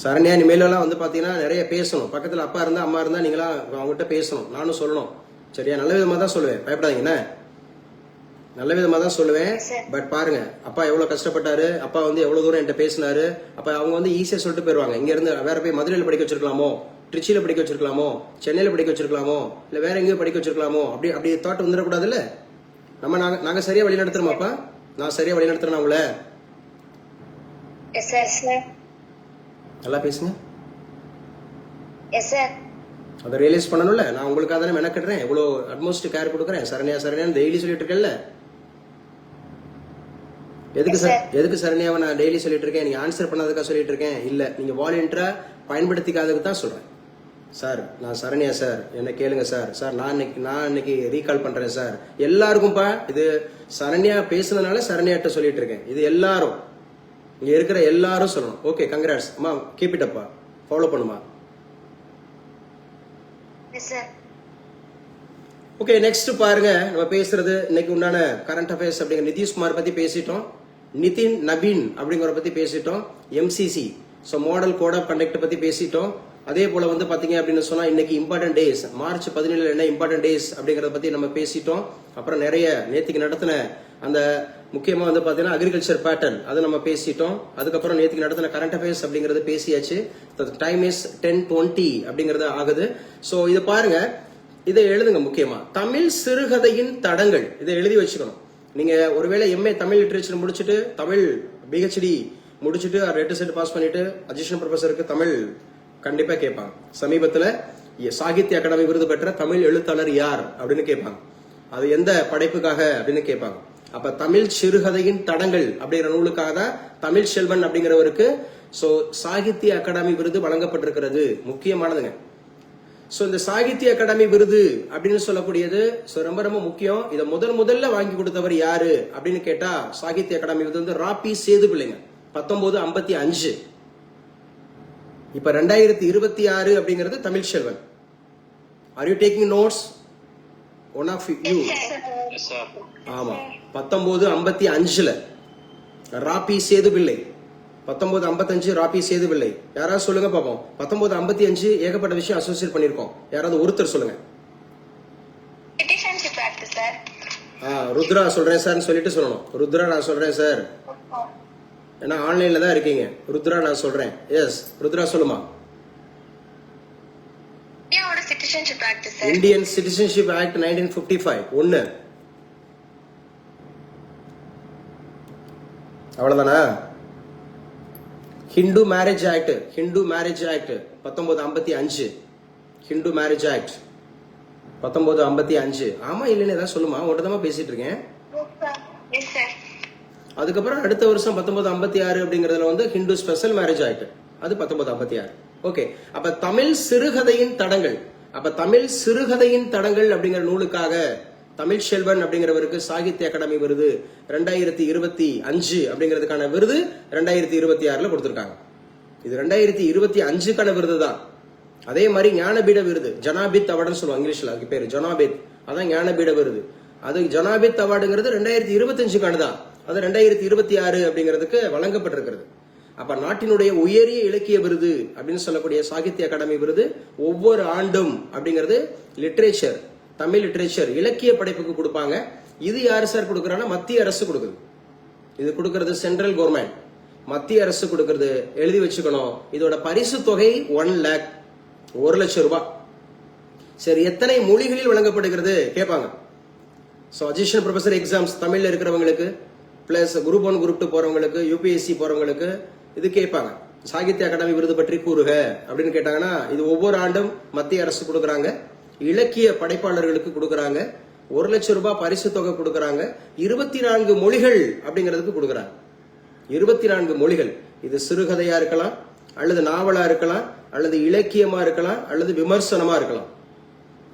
சரண்யா இனிமேலாம் வந்து பாத்தீங்கன்னா நிறைய பேசணும். பக்கத்துல அப்பா இருந்தா அம்மா இருந்தா நீங்களா அவங்ககிட்ட பேசணும், நானும் சொல்லணும். சரியா? நல்ல விதமா தான் சொல்லுவேன், பயப்படாதீங்க. நல்ல விதமா தான் சொல்லுவேன். பட் பாருங்க, அப்பா எவ்வளவு கஷ்டப்பட்டாரு, அப்பா வந்து எவ்வளவு தூரம் என்கிட்ட பேசினாரு. அப்ப அவங்க வந்து ஈஸியா சொல்லிட்டு போயிருவாங்க. இங்க இருந்து வேற போய் மதுரையில படிக்க வச்சிருக்கலாமோ, திருச்சியில படிக்க வச்சிருக்கலாமோ, சென்னையில படிக்க வச்சிருக்கலாமோ, இல்ல வேற எங்கேயும் படிக்க வச்சிருக்கலாமோ, அப்படி தாட் வந்துடக்கூடாதுல்ல. நாங்க சரியா வழி நடத்துறோமாப்பா? நான் சரியா வழி நடத்துறேன் உங்கள? S sir. நல்லா பேசுங்க. Yes sir. அதை ரியலைஸ் பண்ணணும்ல. நான் உங்களுக்காக தானே மெனக்கட்டுறேன், இவ்வளவு அட்மோஸ்ட் கேர் கொடுக்குறேன். சரண்யான்னு டெய்லி சொல்லிட்டு இருக்கேன்ல. எதுக்கு சரண்யாவை நான் டெய்லி சொல்லிட்டு இருக்கேன்? நீங்க ஆன்சர் பண்ணதுக்காக சொல்லிட்டு இருக்கேன் இல்ல, நீங்க வாலண்டியரா பயன்படுத்திக்காததுக்கு தான் சொல்றேன். சார் நான் சரண்யா சார், என்ன கேளுங்க சார் நான் இன்னைக்கு ரீகால் பண்றேன் சார். எல்லாருக்கும்பா, இது சரண்யா பேசுனதுனால சரண்யாட்ட சொல்லிட்டு இருக்கேன். இது எல்லாரும் இங்க இருக்கிற எல்லாரும் சொல்லணும். ஓகே, கங்க்ராட்ஸ் அம்மா, கீப் இட் அப்பா, ஃபாலோ பண்ணுமா. ஓகே, நெக்ஸ்ட் பாருங்க. நம்ம பேசுறது இன்னைக்கு உண்டான கரண்ட் அஃபேர்ஸ் அப்படிங்கிற நிதிஷ்குமார் பத்தி பேசிட்டோம், நிதின் நபீன் அப்படிங்கிற பத்தி பேசிட்டோம், MCC so model code of conduct பத்தி பேசிட்டோம். அதே போல வந்து பாத்தீங்க அப்படின்னு சொன்னா இன்னைக்கு இம்பார்ட்டன்ட் டேஸ், மார்ச் 17 என்ன இம்பார்ட்டன்ட் டேஸ் அப்படிங்கறத பத்தி நம்ம பேசிட்டோம். அப்புறம் நிறைய நேற்றுக்கு நடத்தின அந்த முக்கியமா வந்து பாத்தீங்கன்னா அக்ரிகல்ச்சர் பேட்டர்ன் அதை நம்ம பேசிட்டோம். அதுக்கப்புறம் நேற்றுக்கு நடத்தின கரண்ட் அஃபேர்ஸ் அப்படிங்கறது பேசியாச்சு. டைம் இஸ் 10:20 அப்படிங்கறது ஆகுது. சோ இதை பாருங்க, இதை எழுதுங்க. முக்கியமா தமிழ் சிறுகதையின் தடங்கள், இதை எழுதி வச்சுக்கணும். நீங்க ஒருவேளை எம்ஏ தமிழ் லிட்டரேச்சர் முடிச்சுட்டு, தமிழ் பிஹெச்டி முடிச்சுட்டு, ரெட்டு செட் பாஸ் பண்ணிட்டு அசிஸ்டன்ட் ப்ரொஃபஸருக்கு தமிழ் கண்டிப்பா கேட்பாங்க. சமீபத்துல சாகித்ய அகாடமி விருது பெற்ற தமிழ் எழுத்தாளர் யார் அப்படின்னு கேட்பாங்க. அது எந்த படைப்புக்காக அப்படின்னு கேட்பாங்க. அப்ப தமிழ் சிறுகதையின் தடங்கள் அப்படிங்கிற நூலுக்காக தான் தமிழ் செல்வன் அப்படிங்கிறவருக்கு சோ சாகித்ய அகாடமி விருது வழங்கப்பட்டிருக்கிறது. முக்கியமானதுங்க. சோ இந்த சாகித்ய அகாடமி விருது அப்படின்னு சொல்லக்கூடியது ரொம்ப ரொம்ப முக்கியம். இதை முதல்ல வாங்கி கொடுத்தவர் யாரு அப்படின்னு கேட்டா, சாகித்ய அகாடமி விருது வந்து ராபி சேது பிள்ளைங்க, 1955. இப்ப 2026 அப்படிங்கிறது Tamil Selvan. Are you taking notes? One of you. ஆமா, 1955 ராபி சேது பிள்ளை, 1955 ராபி சேது பிள்ளை. யாராவது சொல்லுங்க பாப்போம். 1955 ஏகப்பட்ட விஷயம் அசோசியேட் பண்ணிருக்கோம். யாராவது ஒருத்தர் சொல்லுங்க. ருத்ரா சொல்றேன் சார் சொல்லிட்டு சொல்லணும். ருத்ரா நான் சொல்றேன் சார். ஏன்னா ஆன்லைன்ல தான் இருக்கீங்க. ருத்ரா நான் சொல்றேன். எஸ் ருத்ரா சொல்லுமா. இந்தியாவோட citizenship act sir. Indian citizenship act 1955 ஒன்னு. அவ்வளவுதானா? Hindu marriage act 1955. Hindu marriage act 1955. ஆமா இல்லைன்னு ஏதாவது சொல்லுமா, உடனே பேசிட்டு இருக்கேன். Yes sir. அதுக்கப்புறம் அடுத்த வருஷம் 1956 அப்படிங்கறதுல வந்து ஹிந்து ஸ்பெஷல் மேரேஜ் ஆக்ட், அது 1956. ஓகே, அப்ப தமிழ் சிறுகதையின் தடங்கள், அப்படிங்கிற நூலுக்காக தமிழ் செல்வன் அப்படிங்கிறவருக்கு சாகித்ய அகாடமி விருது 2025 அப்படிங்கிறதுக்கான விருது 2026 கொடுத்திருக்காங்க. இது 2025க்கான விருது தான். அதே மாதிரி ஞானபீட விருது, ஜனாபித் அவார்டுன்னு சொல்லுவாங்க இங்கிலீஷ்ல, அதுக்கு பேரு ஜனாபித், அதான் ஞானபீட விருது. அது ஜனாபித் அவார்டுங்கிறது 2025க்கான தான், அது 2026 அப்படிங்கிறதுக்கு வழங்கப்பட்டிருக்கிறது. அப்ப நாட்டினுடைய உயரிய இலக்கிய விருது அப்படின்னு சொல்லக்கூடிய சாகித்ய அகாடமி விருது ஒவ்வொரு ஆண்டும் அப்படிங்கிறது லிட்ரேச்சர், தமிழ் லிட்ரேச்சர் இலக்கிய படைப்புக்கு கொடுப்பாங்க. இது யாரு சார் கொடுக்கறாங்கன்னா மத்திய அரசு கொடுக்குது. இது கொடுக்கறது சென்ட்ரல் கவர்மெண்ட், மத்திய அரசு கொடுக்கறது. எழுதி வச்சுக்கணும், இதோட பரிசு தொகை 1 lakh, 1 லட்சம் ரூபாய். சரி, எத்தனை மொழிகளில் வழங்கப்படுகிறது கேட்பாங்க. ஸோ அசிஸ்டன்ட் ப்ரொஃபசர் எக்ஸாம்ஸ் தமிழ்ல இருக்கிறவங்களுக்கு, பிளஸ் குரூப் 1 குரூப் 2 போறவங்களுக்கு, யூபிஎஸ்சி போறவங்களுக்கு இது கேட்பாங்க. சாகித்ய அகாடமி விருது பற்றி கூறுக அப்படின்னு கேட்டாங்கன்னா, இது ஒவ்வொரு ஆண்டும் மத்திய அரசு கொடுக்கறாங்க. இலக்கிய படைப்பாளர்களுக்கு கொடுக்கறாங்க. 1 லட்சம் ரூபாய் பரிசு தொகை கொடுக்கறாங்க. 24 மொழிகள் அப்படிங்கிறதுக்கு கொடுக்கறாங்க. 24 மொழிகள். இது சிறுகதையா இருக்கலாம், அல்லது நாவலா இருக்கலாம், அல்லது இலக்கியமா இருக்கலாம், அல்லது விமர்சனமா இருக்கலாம்.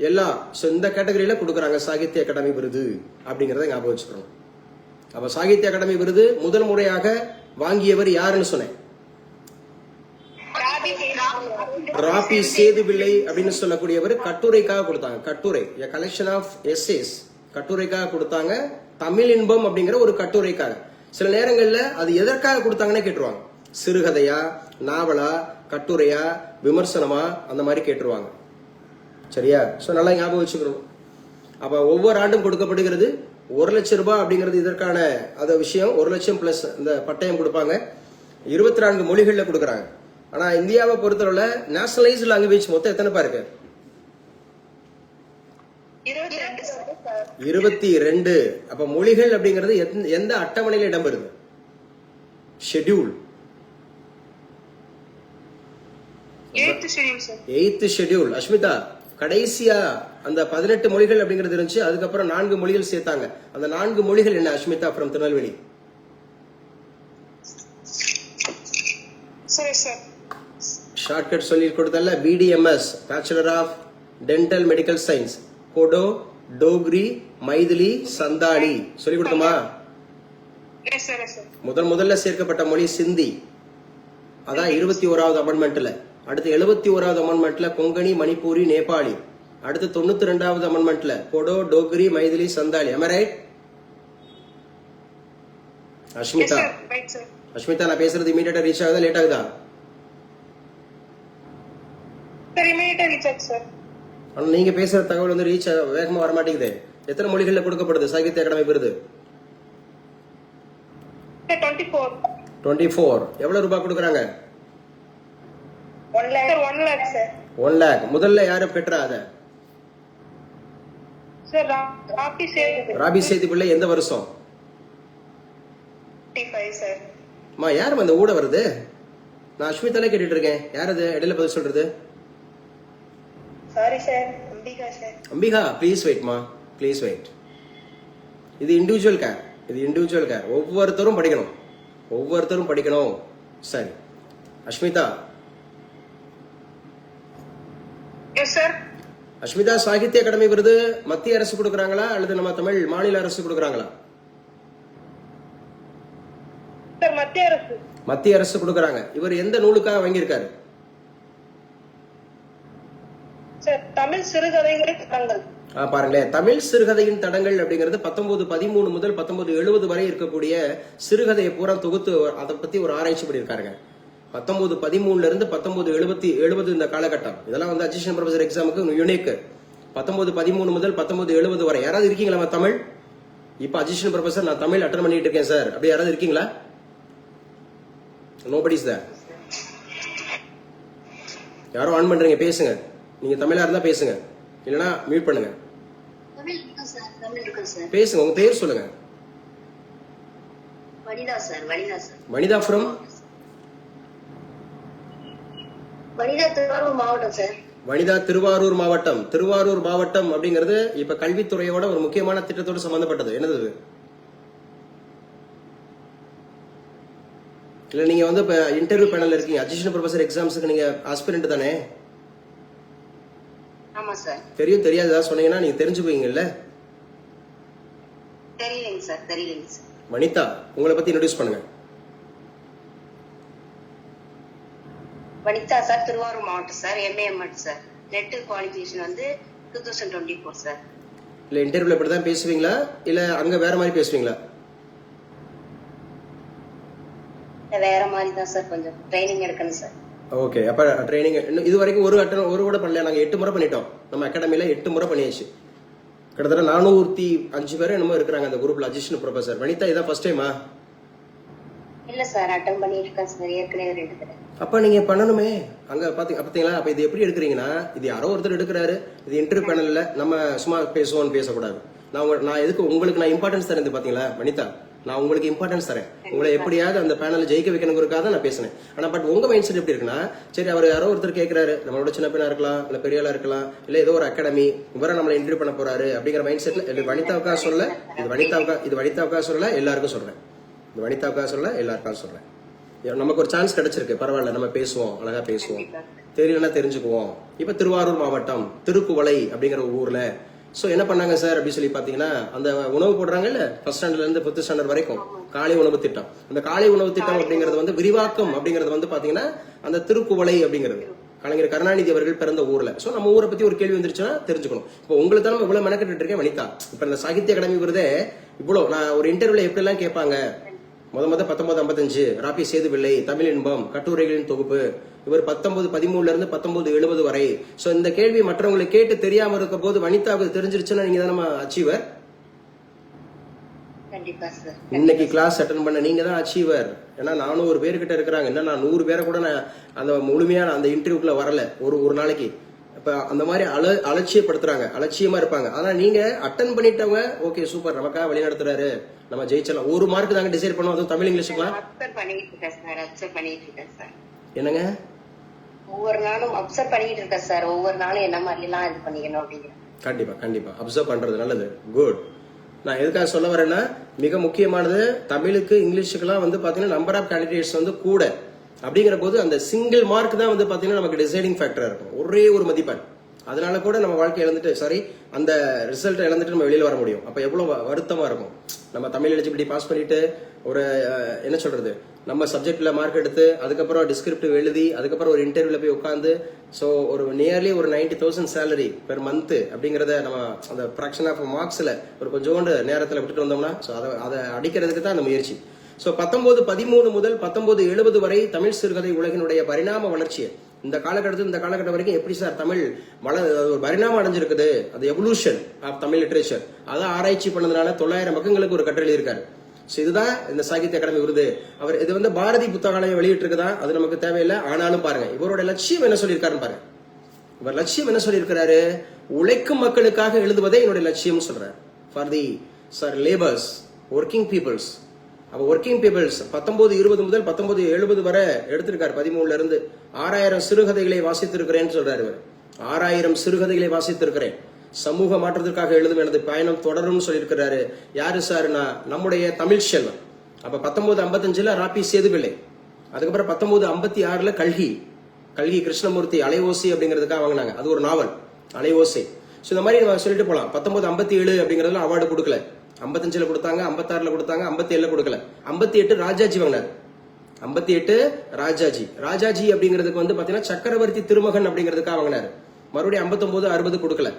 எல்லாம் இந்த கேட்டகரியில கொடுக்கறாங்க சாகித்ய அகாடமி விருது அப்படிங்கறத ஞாபகம் வச்சுக்கணும். அப்ப சாகித்ய அகாடமி விருது முதல் முறையாக வாங்கியவர் யாருன்னு சொன்னேன். ராபி சேதுபிள்ளை அப்படின்னு சொல்லக்கூடியவர் கட்டுரைக்காக கொடுத்தாங்க. கட்டுரை, கலெக்ஷன் ஆஃப் எஸ்ஸேஸ், கட்டுரைக்காக கொடுத்தாங்க. தமிழ் இன்பம் அப்படிங்கிற ஒரு கட்டுரைக்காக. சில நேரங்கள்ல அது எதற்காக கொடுத்தாங்கன்னு கேட்டுருவாங்க. சிறுகதையா, நாவலா, கட்டுரையா, விமர்சனமா, அந்த மாதிரி கேட்டுருவாங்க. சரியா? சோ நல்லா ஞாபகம் வச்சுக்கணும். அப்ப ஒவ்வொரு ஆண்டும் கொடுக்கப்படுகிறது. 1 லட்சம் ரூபாய் அப்படிங்கிறது இதற்கான அத விஷயம். 1 லட்சம் பிளஸ் இந்த பட்டயம் கொடுப்பாங்க. 24 மொழிகள்ல கொடுக்கறாங்க. ஆனா இந்தியாவை பொறுத்தவரை நேஷனலைஸ்ட் லாங்குவேஜ் மொத்தம் எத்தனை பா இருக்கு? 22. அப்ப மொழிகள் அப்படிங்கிறது எந்த அட்டவணையில இடம் பெறுது? Schedule, 8th schedule. அஷ்மிதா, கடைசியா அந்த 18 மொழிகள் அப்படிங்கிறது இருந்துச்சு, அதுக்கப்புறம் 4 மொழிகள் சேர்த்தாங்க. அந்த 4 மொழிகள் என்ன அஷ்மிதா ஃப்ரம் திருநெல்வேலி? ஷார்ட்கட் சொல்லி கொடுத்தல, BDMS, bachelor of dental medical science, கோடோ, டோக்ரி, மைதிலி, சந்தாலி சொல்லி கொடுத்தோமா? முதல்ல சேர்க்கப்பட்ட மொழி சிந்தி, அதான் 21வது அமெண்ட்மெண்ட்ல. அடுத்து 71வது அமெண்ட்மெண்ட்ல கொங்கணி, மணிப்பூரி, நேபாளி. அடுத்து 92வது அமெண்ட்மெண்ட்ல கோடோ, Dogri, Maithili, Santali. am I right? Ashmita, Ashmita நான் பேசுறது இமீடியட்டா ரீச் ஆகுதா லேட் ஆகுதா? ஆனா நீங்க பேசுற தகவல் வந்து ரீச் வேகமா வர மாட்டேங்குது. எத்தனை மொழிகள்ல கொடுக்கப்படுது சாகித்ய அகாடமி விருது? 24. எவ்வளவு ரூபாய் கொடுக்கறாங்க? 1 lakh. முதல்ல யாரு பெற்றா அத? ராபி சேதுபிள்ளை. எந்த வருஷம்? அம்மா யாரும் அந்த ஊட வருது? நான் அஷ்மிதாலே கேட்டுட்டு இருக்கேன். யார் அது இடையில பதில் சொல்றது? அம்பிகா, ப்ளீஸ் வெயிட்மா, ப்ளீஸ் வெயிட். இது இண்டிவிஜுவல் கேர். ஒவ்வொருத்தரும் படிக்கணும். சரி அஷ்மிதா. அஷ்மிதா, சாகித்ய அகாடமி விருது மத்திய அரசு கொடுக்கறாங்களா அல்லது நம்ம தமிழ் மாநில அரசு கொடுக்கறாங்களா? மத்திய அரசு கொடுக்கறாங்க. இவர் எந்த நூலுக்காக வாங்கியிருக்காரு? தமிழ் சிறுகதைகளின் தடங்கள். பாருங்களேன், தமிழ் சிறுகதையின் தடங்கள் அப்படிங்கிறது 1913 முதல் 1970 வரை இருக்கக்கூடிய சிறுகதையை பூரா தொகுத்து அதை பத்தி ஒரு ஆராய்ச்சி பண்ணியிருக்காருங்க. 1913 இருந்து 1970 இந்த காலகட்டம். இதெல்லாம் வந்து அசிஸ்டன்ட் ப்ரொஃபசர் எக்ஸாமுக்கு யூனிக். 1913 முதல் 1970 வரை. யாராவது இருக்கீங்களா தமிழ்? இப்ப அசிஸ்டன்ட் ப்ரொஃபசர் நான் தமிழ் அட்டன் பண்ணிட்டு இருக்கேன் சார், அப்படி யாராவது இருக்கீங்களா? Nobody is there. யாரோ ஆன் பண்றீங்க, பேசுங்க. நீங்க தமிழா இருந்தா பேசுங்க, இல்லைன்னா மியூட் பண்ணுங்க. தமிழ் இருக்கும் சார், தமிழ் இருக்கும் சார். பேசுங்க, உங்க பேர் சொல்லுங்க. Vanitha sir, Vanitha sir. Vanitha from Vanitha Thiruvarur மாவட்டம் சார். வனிதா திருவாரூர் மாவட்டம். திருவாரூர் மாவட்டம் அப்படிங்கிறது இப்ப கல்வித்துறையோட ஒரு முக்கியமான திட்டத்தோடு சம்பந்தப்பட்டது. என்னது? இல்ல நீங்க வந்து இப்ப இன்டர்வியூ பேனல்ல இருக்கீங்க, அசிஸ்டன்ட் ப்ரொஃபசர் எக்ஸாம்ஸ்க்கு நீங்க ஆஸ்பிரண்ட் தானே? ஆமா சார். தெரியும் தெரியாது ஏதாவது சொன்னீங்கன்னா நீங்க தெரிஞ்சுக்குவீங்கல்ல. தெரியலைங்க சார், தெரியலைங்க சார். வனிதா, உங்களை பத்தி இன்ட்ரோடியூஸ் பண்ணுங்க. வனிதா சார், திருவாரூர் மாவட்டம் சார், எம்ஏஎம்எட் சார். நெட் குவாலிஃபிகேஷன் வந்து 2024 சார். இல்ல இன்டர்வியூல இப்படிதான் பேசுவீங்களா இல்ல அங்க வேற மாதிரி பேசுவீங்களா? வேற மாதிரி தான் சார், கொஞ்சம் ட்ரைனிங் எடுக்கணும் சார். ஓகே, அப்ப ட்ரைனிங் இது வரைக்கும் ஒரு கூட பண்ணல. நாங்க 8 முறை பண்ணிட்டோம் நம்ம அகாடமில, 8 முறை பண்ணியாச்சு. கிட்டத்தட்ட 405 பேர் என்னமோ இருக்கிறாங்க அந்த குரூப்ல அசிஸ்டன்ட் ப்ரொஃபசர். வனிதா இதான் ஃபர்ஸ்ட் டைமா? இல்ல சார், அட்டன் பண்ணிட்டு இருக்கேன் சார், ஏற்கனவே 2 தடவை. அப்ப நீங்க பண்ணணுமே. அங்க பாத்தீங்களா? அப்ப இது எப்படி எடுக்கிறீங்கன்னா, இது யாரோ ஒருத்தர் எடுக்கிறாரு, இது இன்டர்வியூ பேனல்ல நம்ம சும்மா பேசுவோம்னு பேசக்கூடாது. நான் எதுக்கு உங்களுக்கு நான் இம்பார்ட்டன்ஸ் தரேன் பாத்தீங்களா வனிதா? நான் உங்களுக்கு இம்பார்ட்டன்ஸ் தரேன். உங்களை எப்படியாவது அந்த பேனல் ஜெயிக்க வைக்கணுங்கிறதுக்காக நான் பேசுனேன். ஆனா பட் உங்க மைண்ட் செட் எப்படி இருக்குன்னா, சரி அவர் யாரோ ஒருத்தர் கேட்கிறாரு, நம்மளோட சின்ன பையனா இருக்கலாம், இல்ல பெரிய ஆளா இருக்கலாம், இல்ல ஏதோ ஒரு அகாடமி இவரை நம்மளை இன்டர்வியூ பண்ண போறாரு அப்படிங்கிற மைண்ட் செட்ல. இது வனிதாவுக்காக சொல்ல, இது வனிதாவுக்காக சொல்ல, எல்லாருக்கும் சொல்றேன். இது வனிதாவுக்காக சொல்ல, எல்லாருக்காக சொல்றேன். நமக்கு ஒரு சான்ஸ் கிடைச்சிருக்கு, பரவாயில்ல, நம்ம பேசுவோம், அழகா பேசுவோம், தெரியலன்னா தெரிஞ்சுக்குவோம். இப்ப திருவாரூர் மாவட்டம் திருக்குவளை அப்படிங்கிற ஒரு ஊர்ல சோ என்ன பண்ணாங்க சார் அப்படின்னு சொல்லி பாத்தீங்கன்னா, அந்த உணவு போடுறாங்கல்ல ஃபர்ஸ்ட் ஸ்டாண்டர்ட்ல இருந்து 5th ஸ்டாண்டர்ட் வரைக்கும் காலை உணவு திட்டம். அந்த காலை உணவு திட்டம் அப்படிங்கிறது வந்து விரிவாக்கம் அப்படிங்கிறது வந்து பாத்தீங்கன்னா அந்த திருக்குவளை அப்படிங்கிறது கலைஞர் கருணாநிதி அவர்கள் பிறந்த ஊர்ல. சோ நம்ம ஊரை பத்தி ஒரு கேள்வி வந்துருச்சுன்னா தெரிஞ்சுக்கணும். இப்போ உங்களுக்கு தான் இவ்வளவு மெனக்கெட்டு இருக்கேன் வனிதா. இப்ப இந்த சாகித்ய அகாடமி விருதே இவ்வளவு நான் ஒரு இன்டர்வியூல எப்படி எல்லாம் கேட்பாங்க. 1955 ராபி சேதுவில்லை, தமிழ் இன்பம், கட்டுரைகளின் தொகுப்பு. இவர் 1913 இருந்து 1970 வரை. சோ இந்த கேள்வி மற்றவங்களுக்கு கேட்டு தெரியாம இருக்க போது வனிதாவுக்கு தெரிஞ்சிருச்சுன்னா நீங்க தான் நம்ம அச்சீவர். இன்னைக்கு கிளாஸ் அட்டன் பண்ண நீங்க தான் அச்சீவர். ஏன்னா 400 பேர்கிட்ட இருக்கிறாங்க. என்ன நான் 100 பேரை கூட நான் அந்த முழுமையான அந்த இன்டர்வியூக்குள்ள வரல ஒரு நாளைக்கு. இப்ப அந்த மாதிரி அலட்சியப்படுத்துறாங்க, அலட்சியமா இருப்பாங்க. ஆனா நீங்க அட்டன் பண்ணிட்டவங்க ஓகே சூப்பர், நமக்காக வழி நடத்துறாரு, நம்ம ஜெயிச்சலாம். 1 மார்க் தாங்க டிசைட் பண்ணுவோம், அதுவும் தமிழ் இங்கிலீஷ்க்குலாம். என்னங்க ஒவ்வொரு நாளும் அப்சர்வ் பண்ணிட்டு இருக்கேன் சார். ஒவ்வொரு நாளும் என்ன மாதிரி எல்லாம் இது பண்ணிக்கணும் அப்படிங்கிற. கண்டிப்பா அப்சர்வ் பண்றது நல்லது, குட். நான் எதுக்காக சொல்ல வரேன்னா, மிக முக்கியமானது தமிழுக்கு இங்கிலீஷுக்கெல்லாம் வந்து பாத்தீங்கன்னா நம்பர் ஆஃப் கேண்டிடேட்ஸ் வந்து கூட அப்படிங்கிற போது அந்த சிங்கிள் மார்க் தான் வந்து பாத்தீங்கன்னா நமக்கு டிசைடிங் ஃபேக்டரா இருக்கும். ஒரே ஒரு மதிப்பெண். அதனால கூட நம்ம வாழ்க்கை இழந்துட்டு சாரி அந்த ரிசல்ட் இழந்துட்டு நம்ம வெளியில வர முடியும். அப்ப எவ்வளவு வருத்தமா இருக்கும். நம்ம தமிழ் எலிஜிபிலிட்டி பாஸ் பண்ணிட்டு ஒரு என்ன சொல்றது, நம்ம சப்ஜெக்ட்ல மார்க் எடுத்து அதுக்கப்புறம் டிஸ்கிரிப்டிவ் எழுதி அதுக்கப்புறம் ஒரு இன்டர்வியூல போய் உட்காந்து சோ ஒரு நியர்லி ஒரு 90,000 சேலரி பெர் மந்த் அப்படிங்கறத நம்ம அந்த ஃபிராக்ஷன் ஆஃப் மார்க்ஸ்ல ஒரு கொஞ்சோண்டு நேரத்துல விட்டுட்டு வந்தோம்னா சோ அதை அடிக்கிறதுக்கு தான் அந்த முயற்சி. சோ 1913 முதல் 1970 வரை தமிழ் சிறுகதை உலகினுடைய பரிணாம வளர்ச்சியை இந்த காலகட்டத்தில் வரைக்கும் எப்படி சார் தமிழ் ஒரு பரிணாமம் அடைஞ்சிருக்குது, அது எவல்யூஷன் ஆஃப் தமிழ் லிட்டரேச்சர், அதை ஆராய்ச்சி பண்ணதுனால 900 பக்கங்களுக்கு ஒரு கட்டுரை இருக்காரு. இதுதான் இந்த சாகித்ய அகாடமி விருது. அவர் இது வந்து பாரதி புத்தகாலயம் வெளியிட்டு இருக்குதா, அது நமக்கு தேவையில்லை. ஆனாலும் பாருங்க இவரோட லட்சியம் என்ன சொல்லியிருக்காருன்னு பாருங்க. இவர் லட்சியம் என்ன சொல்லியிருக்கிறாரு, உழைக்கும் மக்களுக்காக எழுதுவதே என்னுடைய லட்சியம் சொல்றாரு. For the labours, working peoples. அப்ப ஒர்க்கிங் பீப்புள்ஸ் 1920 முதல் 1970 வரை எடுத்திருக்காரு. 13ல இருந்து 6000 சிறுகதைகளை வாசித்திருக்கிறேன்னு சொல்றாரு. இவர் 6000 சிறுகதைகளை வாசித்திருக்கிறேன், சமூக மாற்றத்திற்காக எழுதும் எனது பயணம் தொடரும் சொல்லியிருக்கிறாரு. யாரு சாருன்னா நம்முடைய தமிழ் செல்வன். அப்ப 1955 ராபி சேதுவில்லை, அதுக்கப்புறம் 1956 கல்கி கிருஷ்ணமூர்த்தி அலைவோசி அப்படிங்கிறதுக்காக வாங்கினாங்க. அது ஒரு நாவல் அலைவோசி. சோ இந்த மாதிரி நம்ம சொல்லிட்டு போலாம். 1957 அப்படிங்கறதுல அவார்டு கொடுக்கல, 55 கொடுத்தாங்க, 56 கொடுத்தாங்க, 57 கொடுக்கல. 58 ராஜாஜி வாங்கினார். 58 ராஜாஜி அப்படிங்கிறதுக்கு வந்து பாத்தீங்கன்னா சக்கரவர்த்தி திருமகன் அப்படிங்கிறதுக்காக வாங்கினாரு. மறுபடியும் 59 60 கொடுக்கல,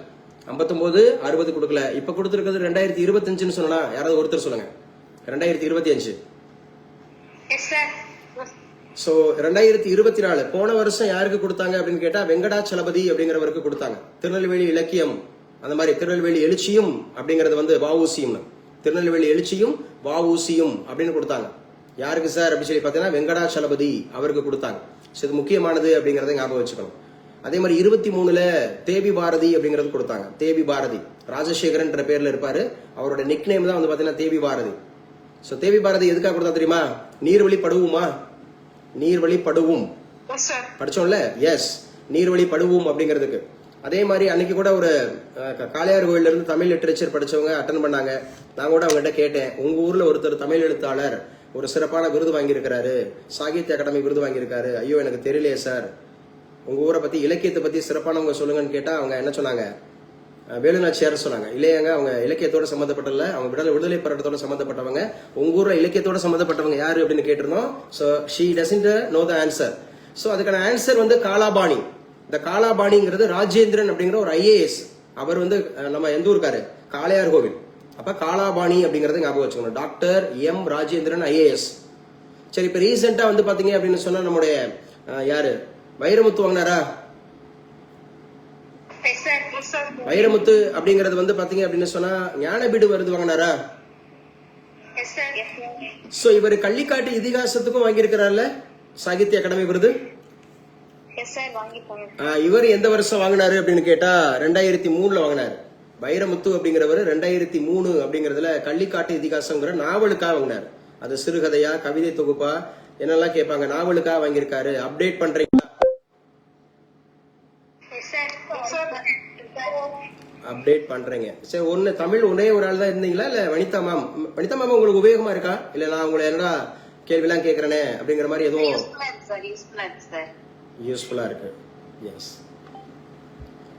59 60 கொடுக்கல. இப்ப கொடுத்திருக்கிறது 2025 சொன்னா யாராவது ஒருத்தர் சொல்லுங்க. 2025. சோ 2024 போன வருஷம் யாருக்கு கொடுத்தாங்க அப்படின்னு கேட்டா வெங்கடாச்சலபதி அப்படிங்கிறவருக்கு கொடுத்தாங்க. திருநெல்வேலி இலக்கியம் அந்த மாதிரி திருநெல்வேலி எழுச்சியும் அப்படிங்கறது வந்து வஉசியும், திருநெல்வேலி எழுச்சியும் வஉசியும் அப்படின்னு கொடுத்தாங்க. யாருக்கு சார் அப்படின்னு சொல்லி பார்த்தீங்கன்னா வெங்கடாச்சலபதி அவருக்கு கொடுத்தாங்க. ஸோ இது முக்கியமானது அப்படிங்கறத ஞாபகம் வச்சுக்கணும். அதே மாதிரி 23ல தேவி பாரதி அப்படிங்கறது கொடுத்தாங்க. தேவி பாரதி ராஜசேகரன் பேர்ல இருப்பாரு. அவரோட நிக் நேம் தான் வந்து பாத்தீங்கன்னா தேவி பாரதி. சோ தேவி பாரதி எதுக்காக கொடுத்தா தெரியுமா? நீர்வழி படுவுமா, நீர்வழி படுவும் படிச்சோம்ல. எஸ், நீர்வழி படுவும் அப்படிங்கிறதுக்கு. அதே மாதிரி அன்னைக்கு கூட ஒரு காளையார் கோயில்ல இருந்து தமிழ் லிட்டரேச்சர் படிச்சவங்க அட்டன் பண்ணாங்க. நான் கூட அவங்ககிட்ட கேட்டேன், உங்க ஊர்ல ஒருத்தர் தமிழ் எழுத்தாளர் ஒரு சிறப்பான விருது வாங்கியிருக்கிறாரு, சாகித்ய அகாடமி விருது வாங்கியிருக்காரு. ஐயோ எனக்கு தெரியலையே சார், உங்க ஊரை பத்தி இலக்கியத்தை பத்தி சிறப்பானவங்க சொல்லுங்கன்னு கேட்டா அவங்க என்ன சொன்னாங்க? வேலுநாச்சியார் சொன்னாங்க. இல்லையாங்க, அவங்க இலக்கியத்தோட சம்பந்தப்பட்டல, அவங்க விடுதலை போராட்டத்தோட சம்பந்தப்பட்டவங்க. உங்க ஊர்ல இலக்கியத்தோட சம்பந்தப்பட்டவங்க யாரு அப்படின்னு கேட்டிருந்தோம். So she doesn't know the answer. So அதுக்கான ஆன்சர் வந்து காலாபாணி. இந்த காலாபாணிங்கிறது ராஜேந்திரன் அப்படிங்கிற ஒரு IAS. அவர் வந்து நம்ம எந்த ஊருக்காரு? காளையார் கோவில். அப்ப காலாபாணி அப்படிங்கறத ஞாபகம் வச்சுக்கணும். Doctor M Rajendran IAS. சரி, இப்ப ரீசெண்டா வந்து பாத்தீங்க அப்படின்னு சொன்னா நம்முடைய யாரு வைரமுத்து வாங்கினாரா? வைரமுத்து அப்படிங்கறது வந்து பாத்தீங்க அப்படின்னு சொன்னா ஞானபீடு விருது வாங்கினாரா? சோ இவர் கள்ளிக்காட்டு இதிகாசத்துக்கும் வாங்கியிருக்கிறார்ல சாகித்ய அகாடமி விருது. இவர் எந்த வருஷம் வாங்கினாரு அப்படின்னு கேட்டா 2003ல வாங்கினாரு. வைரமுத்து அப்படிங்கிறவர் 2003 அப்படிங்கறதுல கள்ளிக்காட்டு இதிகாசங்கிற நாவலுக்காக வாங்கினாரு. அது சிறுகதையா கவிதை தொகுப்பா என்னெல்லாம் கேட்பாங்க. நாவலுக்காக வாங்கியிருக்காரு. அப்டேட் பண்றீங்களா? அப்டேட் பண்றீங்க. சரி, ஒன்னு தமிழ் ஒரே ஒரு ஆள் தான் இருந்தீங்களா இல்ல வனிதா மேம்? வனிதா மேம் உங்களுக்கு உபயோகமா இருக்கா? இல்ல நான் உங்களை என்னடா கேள்வி எல்லாம் கேக்குறேனே அப்படிங்கிற மாதிரி எதுவும் யூஸ்ஃபுல்லா இருக்கு? Yes,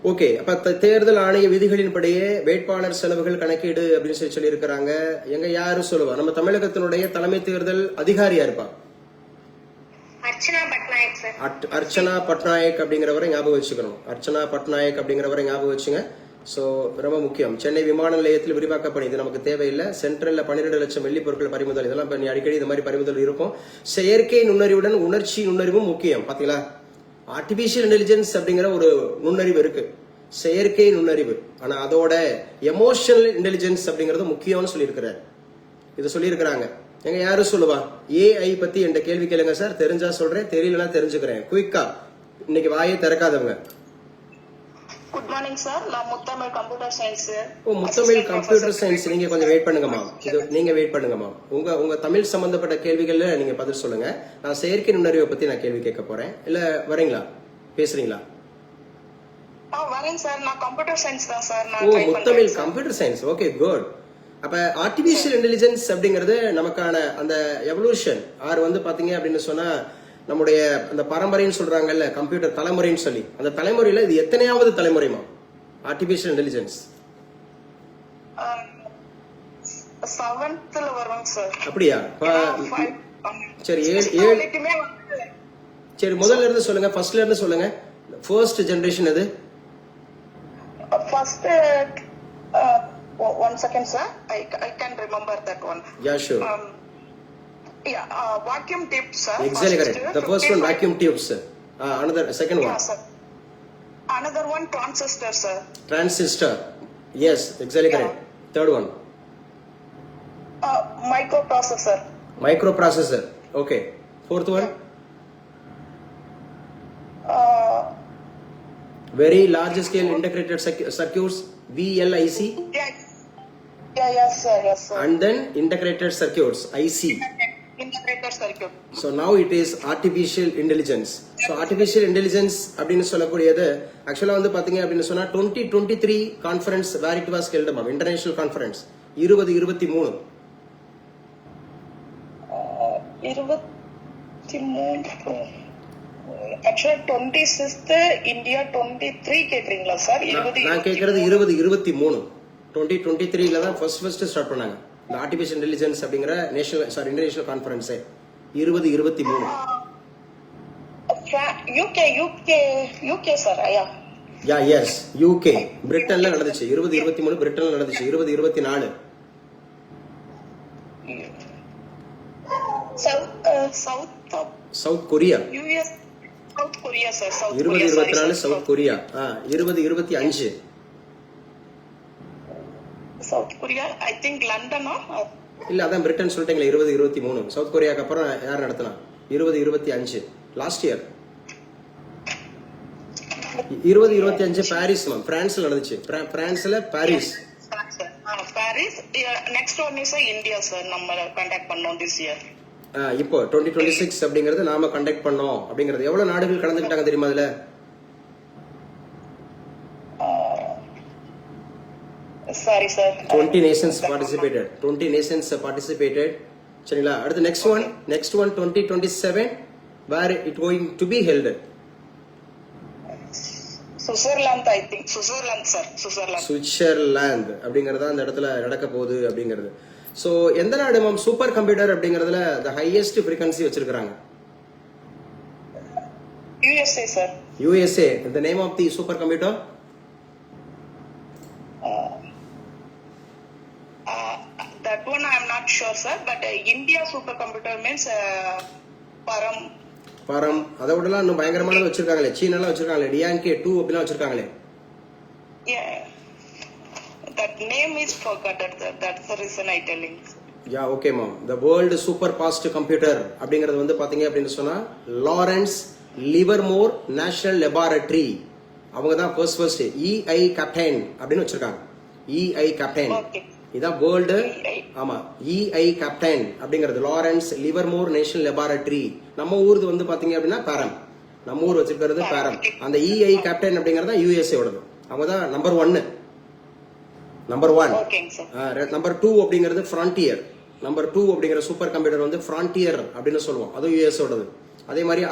okay. அப்ப தேர்தல் ஆணைய விதிகளின்படியே வேட்பாளர் செலவுகள் கணக்கீடு அப்படின்னு சொல்லி இருக்கிறாங்க. எங்க யாரும் சொல்லுவா? நம்ம தமிழகத்தினுடைய தலைமை தேர்தல் அதிகாரியா இருப்பா அர்ச்சனா பட்நாயக் அப்படிங்கிறவரை ஞாபகம் வச்சுக்கணும். அர்ச்சனா பட்நாயக் அப்படிங்கிறவரை ஞாபகம் வச்சுங்க. சோ ரொம்ப முக்கியம். சென்னை விமான நிலையத்தில் விரிவாக்கப்படும். இது நமக்கு தேவையில்லை. சென்ட்ரல்ல 12 லட்சம் வெள்ளி பொருட்கள் பறிமுதல். இதெல்லாம் அடிக்கடி இந்த மாதிரி பறிமுதல் இருக்கும். செயற்கை நுண்ணறிவுடன் உணர்ச்சி நுண்ணறிவும் முக்கியம். பாத்தீங்களா? ஆர்டிபிஷியல் இன்டெலிஜென்ஸ் அப்படிங்கிற ஒரு நுண்ணறிவு இருக்கு, செயற்கை நுண்ணறிவு. ஆனா அதோட எமோஷனல் இன்டெலிஜென்ஸ் அப்படிங்கறது முக்கியம்னு சொல்லியிருக்கிறார். இது சொல்லியிருக்கிறாங்க. எங்க யாரும் சொல்லுவா? AI பத்தி என்ற கேள்வி கேளுங்க சார். தெரிஞ்சா சொல்றேன், தெரியலனா தெரிஞ்சுக்கிறேன். குயிக்கா, இன்னைக்கு வாயை திறக்காதவங்க. குட் மார்னிங் சார், நான் முத்தமிழ் கம்ப்யூட்டர் சயின்ஸ். ஓ, முத்தமிழ் கம்ப்யூட்டர் சயின்ஸ். நீங்க கொஞ்சம் வெயிட் பண்ணுங்கம்மா. நீங்க வெயிட் பண்ணுங்கம்மா. உங்க தமிழ் சம்பந்தப்பட்ட கேள்விகள்ல நீங்க பதில் சொல்லுங்க. நான் செயற்கை நுண்ணறிவை பத்தி நான் கேள்வி கேட்க போறேன். இல்ல வரீங்களா, பேசுறீங்களா? வரேன் சார், நான் கம்ப்யூட்டர் சயின்ஸ் தான் சார். ஓ, முத்தமிழ் கம்ப்யூட்டர் சயின்ஸ். Okay, good. அப்ப ஆர்டிபிஷியல் இன்டெலிஜென்ஸ் அப்படிங்கறது நமக்கான அந்த எவல்யூஷன் ஆர் வந்து பாத்தீங்க அப்படின்னு சொன்னா நம்முடைய அந்த பரம்பரைன்னு சொல்றாங்கல்ல, கம்ப்யூட்டர் தலைமுறைன்னு சொல்லி, அந்த தலைமுறையில இது எத்தனையாவது தலைமுறைமா ஆர்டிபிஷியல் இன்டெலிஜென்ஸ்? 7th வருவாங்க சார். அப்படியா? சரி, சரி, முதல்ல இருந்து சொல்லுங்க, ஃபர்ஸ்ட்ல இருந்து சொல்லுங்க. ஃபர்ஸ்ட் ஜெனரேஷன் எது? First, one second sir, I can remember that one. Yeah, sure. Vacuum tube sir. Exactly correct. The first one vacuum tubes. Another second one. Yeah sir. Another one transistor sir. Transistor. Yes, exactly correct. Third one. Microprocessor. Microprocessor. Okay. Fourth one. Very large scale integrated circuits, VLIC. Yes sir, yes sir. And then integrated circuits, IC. Integrated circuit. So now it is artificial intelligence. So artificial intelligence அப்படின்னு சொல்லக்கூடியது ஆக்சுவலா வந்து பாத்தீங்க அப்படின்னு சொன்னா 2023 conference where it was held ma'am, international conference 2023. 23 actually 26th India 23 கேக்குறீங்களா sir? நான் கேக்குறது 2023. 2023ல தான் ஃபர்ஸ்ட் ஸ்டார்ட் பண்ணாங்க இந்த ஆர்டிபிஷியல் இன்டெலிஜென்ஸ் அப்படிங்கிற இன்டர்நேஷனல் கான்ஃபரன்ஸ் 2023. UK sir. யா எஸ், UK பிரிட்டன்ல நடந்துச்சு 2023. பிரிட்டன்ல நடந்துச்சு 2024. South Korea. US south Korea sir. 2024 south Korea. 2025 south Korea I think London. இல்ல அதான் பிரிட்டன் சொல்லிட்டீங்களே 2023. சவுத் கொரியாக்கு அப்புறம் யார் நடத்தினா? 2025 லாஸ்ட் இயர். 2025 பாரிஸ் மேம், பிரான்ஸ்ல நடந்துச்சு. பிரான்ஸ்ல Paris. Paris. Next one is India, sir. நம்ம contact பண்ணோம் this year. இப்போ 2026 அப்படிங்கறது நாம கண்டக்ட் பண்ணோம் அப்படிங்கறது. எவ்வளவு நாடுகள் கலந்துக்கிட்டாங்க தெரியுமா அதுல? Sorry, sir. 20 nations participated. 20 nations participated. சரிங்களா? அடுத்து next one 2027 where it going to be held? Switzerland, I think. Switzerland, sir. Switzerland. Switzerland அப்படிங்கறது அந்த இடத்துல நடக்க போகுது அப்படிங்கிறது. சோ எந்த நாடு மேம் சூப்பர் கம்ப்யூட்டர் அப்படிங்கறதுல the highest frequency வச்சிருக்காங்க? USA, sir. USA. The name of the supercomputer? That one I am not sure, sir. But India supercomputer means Param. பரம். அதை விடலாம் இன்னும் பயங்கரமானது வச்சிருக்காங்களே, சீனாலாம் வச்சிருக்காங்களே, டியாங்கே 2 அப்படிலாம் வச்சிருக்காங்களே. Yeah. That name is forgotten, sir. That's the reason I telling. Yeah okay ma'am. The world super fast computer அப்படிங்கிறது வந்து பாத்தீங்க அப்படின்னு சொன்னா லாரன்ஸ் லிவர்மோர் நேஷனல் லெபார்டரி. அவங்க தான் ஃபர்ஸ்ட் EI கேப்டன் அப்படின்னு வச்சிருக்காங்க. EI கேப்டன் இதான் வேர்ல்டு. ஆமா, EI கேப்டன் அப்படிங்கிறது லாரன்ஸ் லிவர்மோர் நேஷனல் லெபார்டரி. நம்ம ஊருக்கு வந்து பாத்தீங்க அப்படின்னா பேரம். நம்ம ஊர் வச்சிருக்கிறது பேரம். அந்த EI கேப்டன் அப்படிங்கறது USA ஓடது. அவங்க தான் நம்பர் 1. நம்பர் 1. நம்பர் 2 அப்படிங்கிறது ஃப்ரான்டியர். நம்பர் 2 அப்படிங்கிற சூப்பர் கம்ப்யூட்டர் வந்து ஃப்ரான்டியர் அப்படின்னு சொல்லுவோம். அதுவும் US ஓடது. அதே மாதிரி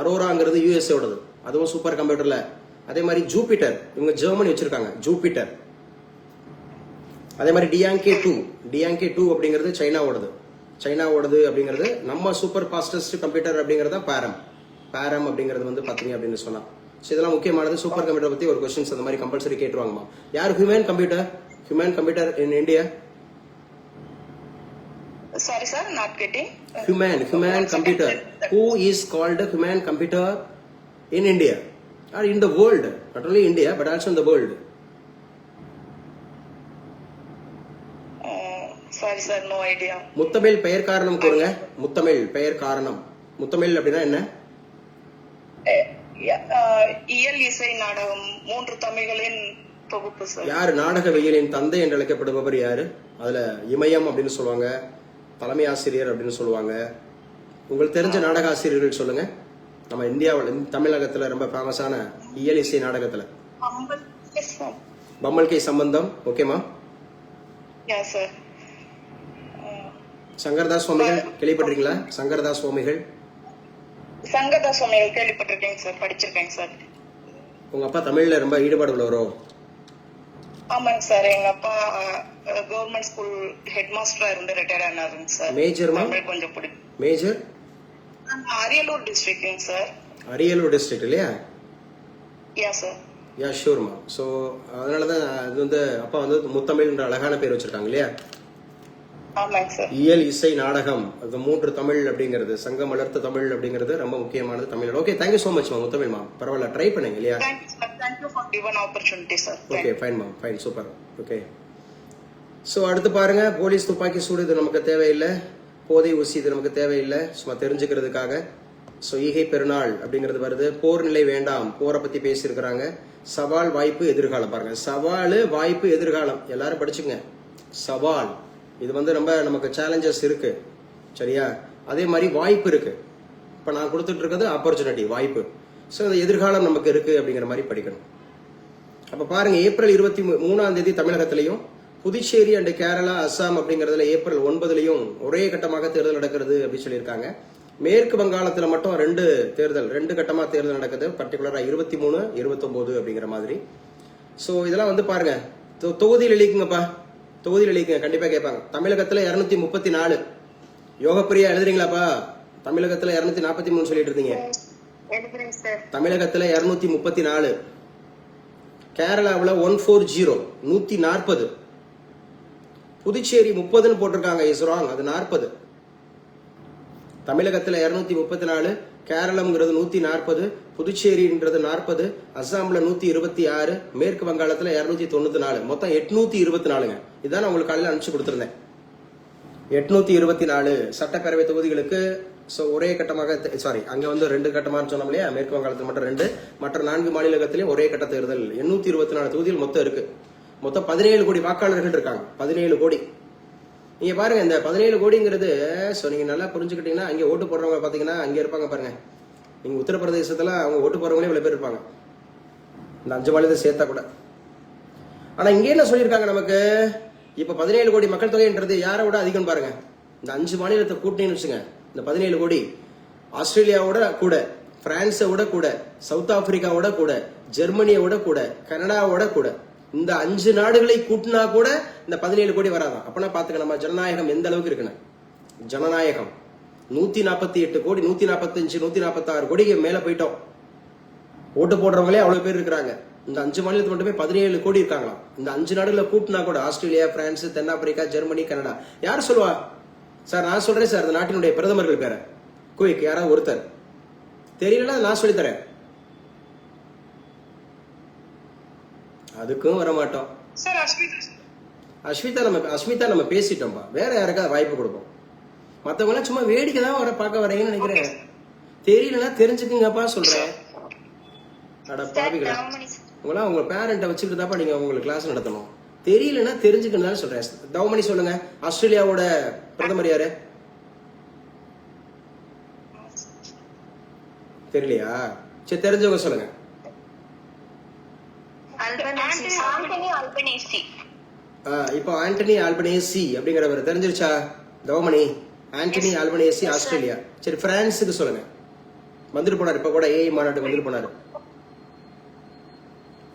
அரோராங்கிறது US ஓடது. அதுவும் சூப்பர் கம்ப்யூட்டர்ல. அதே மாதிரி ஜூபிட்டர் இவங்க ஜெர்மனி வச்சிருக்காங்க. ஜூபிட்டர். அதே மாதிரி டியாங்கே 2 அப்படிங்கிறது சைனாவோடது அப்படிங்கிறது. நம்ம சூப்பர் ஃபாஸ்டஸ்ட் கம்ப்யூட்டர் அப்படிங்கறது பேரம் அப்படிங்கிறது வந்து பாத்தீங்க அப்படின்னு சொன்னா. இதெல்லாம் முக்கியமானது. சூப்பர் கம்ப்யூட்டர் பத்தி ஒரு क्वेश्चंस அந்த மாதிரி கம்பல்சரி கேட்டுவாங்கம்மா. யார் human computer in India? Sorry, sir, not getting. Human computer. Who is called a human computer in India or in the world? Not only India but also in the world. Sorry, sir, no idea. முத்தமிழ் பெயர் காரணம் கூறுங்க. முத்தமிழ் பெயர் காரணம். முத்தமிழ் அப்படின்னா என்ன? இயல் இசை நாடகம் 3 தமிழ்களின் தொகுப்பு, சார். யார் நாடகவியலின் தந்தை என்று அழைக்கப்படுபவர் யாரு? அதுல இமயம் அப்படின்னு சொல்லுவாங்க, தலைமை ஆசிரியர் அப்படின்னு சொல்லுவாங்க. உங்களுக்கு தெரிஞ்ச நாடக ஆசிரியர்கள் சொல்லுங்க. நம்ம இந்தியாவில் தமிழகத்துல ரொம்ப ஃபேமஸான இயல் இசை நாடகத்துல பம்மல் கே சம்பந்தம். ஓகேமா? சங்கரதாஸ் சுவாமிகள் கேள்விப்பட்டிருக்கீங்களா? சங்கரதாஸ் சுவாமிகள் கேள்விப்பட்டிருக்கேன் சார், படிச்சிருக்கேன் சார். உங்க அப்பா தமிழ்ல ரொம்ப ஈடுபாடு உள்ளவரோ? ஆமாங்க சார், எங்க அப்பா கவர்மெண்ட் ஸ்கூல் ஹெட் மாஸ்டரா இருந்து ரிட்டையர்ட் ஆனாருங்க சார். மேஜர் தமிழ் கொஞ்சம் பிடிக்கும். மேஜர் அரியலூர் டிஸ்ட்ரிக்ட்ங்க சார். அரியலூர் டிஸ்ட்ரிக்ட் இல்லையா? Yeah sir. யா ஷூர்மா. ஸோ அதனாலதான் அது வந்து அப்பா வந்து முத்தமிழ்ன்ற அழகான பேர் வச்சிருக்காங்க இல்லையா? ஆமாங்க சார். இயல் இசை நாடகம் அது 3 தமிழ் அப்படிங்கிறது, சங்கம் வளர்த்த தமிழ் அப்படிங்கிறது ரொம்ப முக்கியமானது Tamil. Okay, thank you so much ma'am. Muthamizh ma'am பரவாயில்ல, ட்ரை பண்ணுங்க இல்லையா? Thank you for given opportunity sir. Okay fine ma'am, fine, super. Okay, so அடுத்து பாருங்க, போலீஸ் துப்பாக்கி சூடு இது நமக்கு தேவையில்லை, போதை ஊசி இது நமக்கு தேவையில்லை, சும்மா தெரிஞ்சுக்கிறதுக்காக. ஸோ ஈகை பெருநாள் அப்படிங்கிறது வருது. போர் நிலை வேண்டாம், போரை பத்தி பேசியிருக்கிறாங்க. சவால் வாய்ப்பு எதிர்காலம். பாருங்க, சவால் வாய்ப்பு எதிர்காலம் எல்லாரும் படிச்சுங்க. சவால் இது வந்து ரொம்ப நமக்கு சேலஞ்சஸ் இருக்கு, சரியா? அதே மாதிரி வாய்ப்பு இருக்கு. இப்ப நான் கொடுத்துட்டு இருக்கிறது ஆப்பர்ச்சுனிட்டி, வாய்ப்பு. ஸோ அந்த எதிர்காலம் நமக்கு இருக்கு அப்படிங்கிற மாதிரி படிக்கணும். அப்ப பாருங்க, ஏப்ரல் 23 தமிழகத்திலையும், புதுச்சேரி அண்ட் கேரளா, அஸ்ஸாம் அப்படிங்கறதுல ஏப்ரல் 9 ஒரே கட்டமாக தேர்தல் நடக்கிறது அப்படின்னு சொல்லியிருக்காங்க. மேற்கு வங்காளத்துல மட்டும் 2 தேர்தல், 2 கட்டமா தேர்தல் நடக்குது, பர்டிகுலரா 23, 29 அப்படிங்கிற மாதிரி. ஸோ இதெல்லாம் வந்து பாருங்க, தொகுதியில் எழுதிக்குங்கப்பா, தொகுதியில் எழுதிங்க, கண்டிப்பா கேட்பாங்க. தமிழகத்துல 234. யோகப்பிரியா எழுதுறீங்களாப்பா? தமிழகத்துல 243 சொல்லிட்டு இருந்தீங்க. தமிழகத்துல 234. கேரளாவில் 140, 140. புதுச்சேரி 30 போட்டிருக்காங்க, இஸ் ராங், அது 40. தமிழகத்துல 234, கேரளம்ங்கிறது 140, புதுச்சேரின்றது 40, அஸ்ஸாம்ல 126, மேற்கு வங்காளத்துல 294, மொத்தம் 824. இதான் நான் உங்களுக்கு காலையில அனுப்பிச்சு கொடுத்துருந்தேன். 824 சட்டப்பேரவை தொகுதிகளுக்கு ஸோ ஒரே கட்டமாக அங்கே வந்து 2 கட்டமாக சொன்னோம் இல்லையா, மேற்கு வங்காளத்தில் மட்டும் 2, மற்ற 4 மாநிலத்திலையும் ஒரே கட்ட தேர்தல். 824 தொகுதிகள் மொத்தம் இருக்கு. மொத்தம் 17 கோடி வாக்காளர்கள் இருக்காங்க. 17 கோடி. நீங்க பாருங்க, இந்த 17 கோடிங்கிறது ஸோ நீங்க நல்லா புரிஞ்சுக்கிட்டீங்கன்னா, அங்கே ஓட்டு போடுறவங்க பாத்தீங்கன்னா அங்கே இருப்பாங்க பாருங்க. நீங்க உத்தரப்பிரதேசத்துல அவங்க ஓட்டு போடுறவங்களே இவ்வளவு பேர் இருப்பாங்க, இந்த 5 மாநிலத்தை சேர்த்தா கூட. ஆனா இங்கே என்ன சொல்லியிருக்காங்க நமக்கு, இப்ப 17 கோடி மக்கள் தொகைன்றது யாரை விட அதிகம் பாருங்க. இந்த 5 மாநிலத்தை கூட்டினு வச்சுங்க, இந்த 17 கோடி ஆஸ்திரேலியாவோட கூட, பிரான்ஸை கூட, சவுத் ஆப்பிரிக்காவோட கூட, ஜெர்மனியோட கூட, கனடாவோட கூட, இந்த 5 நாடுகளை கூட்டினா கூட இந்த 17 கோடி வராதான். அப்பனா பாத்துக்க நம்ம ஜனநாயகம் எந்த அளவுக்கு இருக்குன்னு. ஜனநாயகம் 148 கோடி, 145, 146 கோடிக்கு மேல போயிட்டோம். ஓட்டு போடுறவங்களே அவ்வளவு பேர் இருக்கிறாங்க. இந்த 5 மாநிலத்து மட்டுமே 17 கோடி இருக்காங்களாம். இந்த 5 நாடுகளை கூட்டினா கூட ஆஸ்திரேலியா, பிரான்ஸ், தென்னாப்பிரிக்கா, ஜெர்மனி, கனடா. யார் சொல்லுவா சார்? நான் சொல்றேன் சார், அந்த நாட்டினுடைய பிரதமர்கள் பேரை குயிக் யாராவது ஒருத்தர் தெரியல, நான் சொல்லித்தரேன். அதுக்கும் வர மாட்டோம். சார் அஸ்மிதா நம்ம பேசிட்டோம்பா. வேற யாருக்காவது வாய்ப்பு கொடுப்போம். மத்தவங்க சும்மா வேடிக்கை தான் வர பார்க்க வரீங்கன்னு நினைக்கிறேன். தெரியலன்னா தெரிஞ்சுக்குங்கப்பா சொல்றேன். அட பாவிகளா, உங்களா உங்க பேரண்ட்டை வச்சுக்கிட்டு தாப்பா நீங்க உங்களுக்கு கிளாஸ் நடத்தணும். தெரியலன்னா தெரிஞ்சுக்கணும்னு சொல்றேன். தவமணி சொல்லுங்க, ஆஸ்திரேலியாவோட பிரதமர் யாரு? தெரியலையா? சரி, தெரிஞ்சவங்க சொல்லுங்க. இப்போ ஆண்டனி ஆல்பனேசி அப்படிங்கிறவர் தெரிஞ்சிருச்சா தவமணி? ஆண்டனி ஆல்பனேசி ஆஸ்திரேலியா. சரி, பிரான்ஸுக்கு சொல்லுங்க. வந்துட்டு போனார், இப்ப கூட ஏஐ மாநாட்டுக்கு வந்துட்டு போனாரு.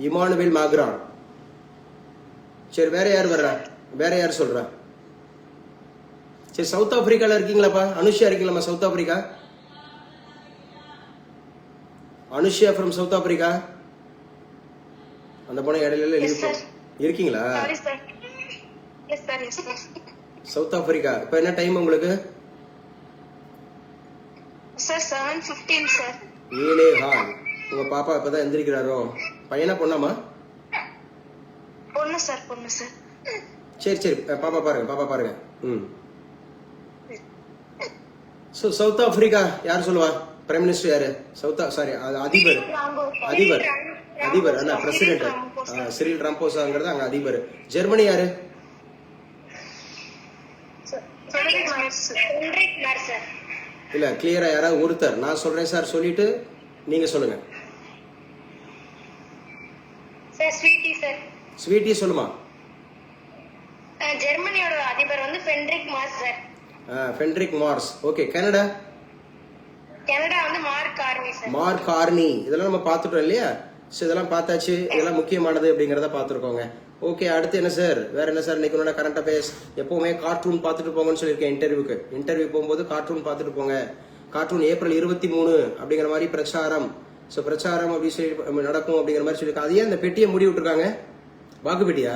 Emmanuel Macron. சரி, வேற யார் வர்றா? வேற யார் சொல்றா? சரி, சவுத் ஆப்பிரிக்கால இருக்கீங்களாப்பா? அனுஷியா இருக்கீங்களா? South Africa, Anushiya from south Africa. அந்த பொண்ணு இடையில இருக்கீங்களா? South Africa. இப்ப என்ன டைம் உங்களுக்கு? Sir 7:15 sir. ஏழே ஹால். உங்க பாப்பா இப்பதான் எந்திரிக்கிறாரோ? பையனா பொண்ணாமா? பொண்ணு சார், பொண்ணு சார். சரி, பாப்பா பாருங்க. சவுத் ஆப்பிரிக்கா யார் சொல்லுவா? பிரைம் மினிஸ்டர் யாரு? அதிபர் அண்ணா, பிரசிடென்ட் சிரில் ராம்போசாங்கிறது அங்க அதிபர். ஜெர்மனி யாரு? இல்ல, கிளியரா யாராவது ஒருத்தர். நான் சொல்றேன் சார் சொல்லிட்டு நீங்க சொல்லுங்க. ஸ்வீட்டி சொல்லுமா? ஜெர்மனியோட அதிபர் வந்து Friedrich Merz sir. Friedrich Merz. Okay. Canada வந்து மார்க் கார்னி. இதெல்லாம் நம்ம பார்த்துட்டோம் இல்லையா? ஸோ இதெல்லாம் பார்த்தாச்சு. இதெல்லாம் முக்கியமானது அப்படிங்கிறத பார்த்துருக்கோங்க. ஓகே, அடுத்து என்ன சார்? வேற என்ன சார்? இன்னைக்கு கரண்ட் அஃபேர்ஸ். எப்பவுமே கார்ட்டூன் பார்த்துட்டு போங்கன்னு சொல்லியிருக்கேன். இன்டர்வியூ போகும்போது கார்ட்டூன் பார்த்துட்டு போங்க. கார்ட்டூன் ஏப்ரல் 23 அப்படிங்கிற மாதிரி பிரச்சாரம். ஸோ பிரச்சாரம் அப்படி சொல்லி நடக்கும் அப்படிங்கிற மாதிரி சொல்லியிருக்காங்க. அதையே அந்த பெட்டியை மூடி விட்டுருக்காங்க. வாக்கு பெட்டியா?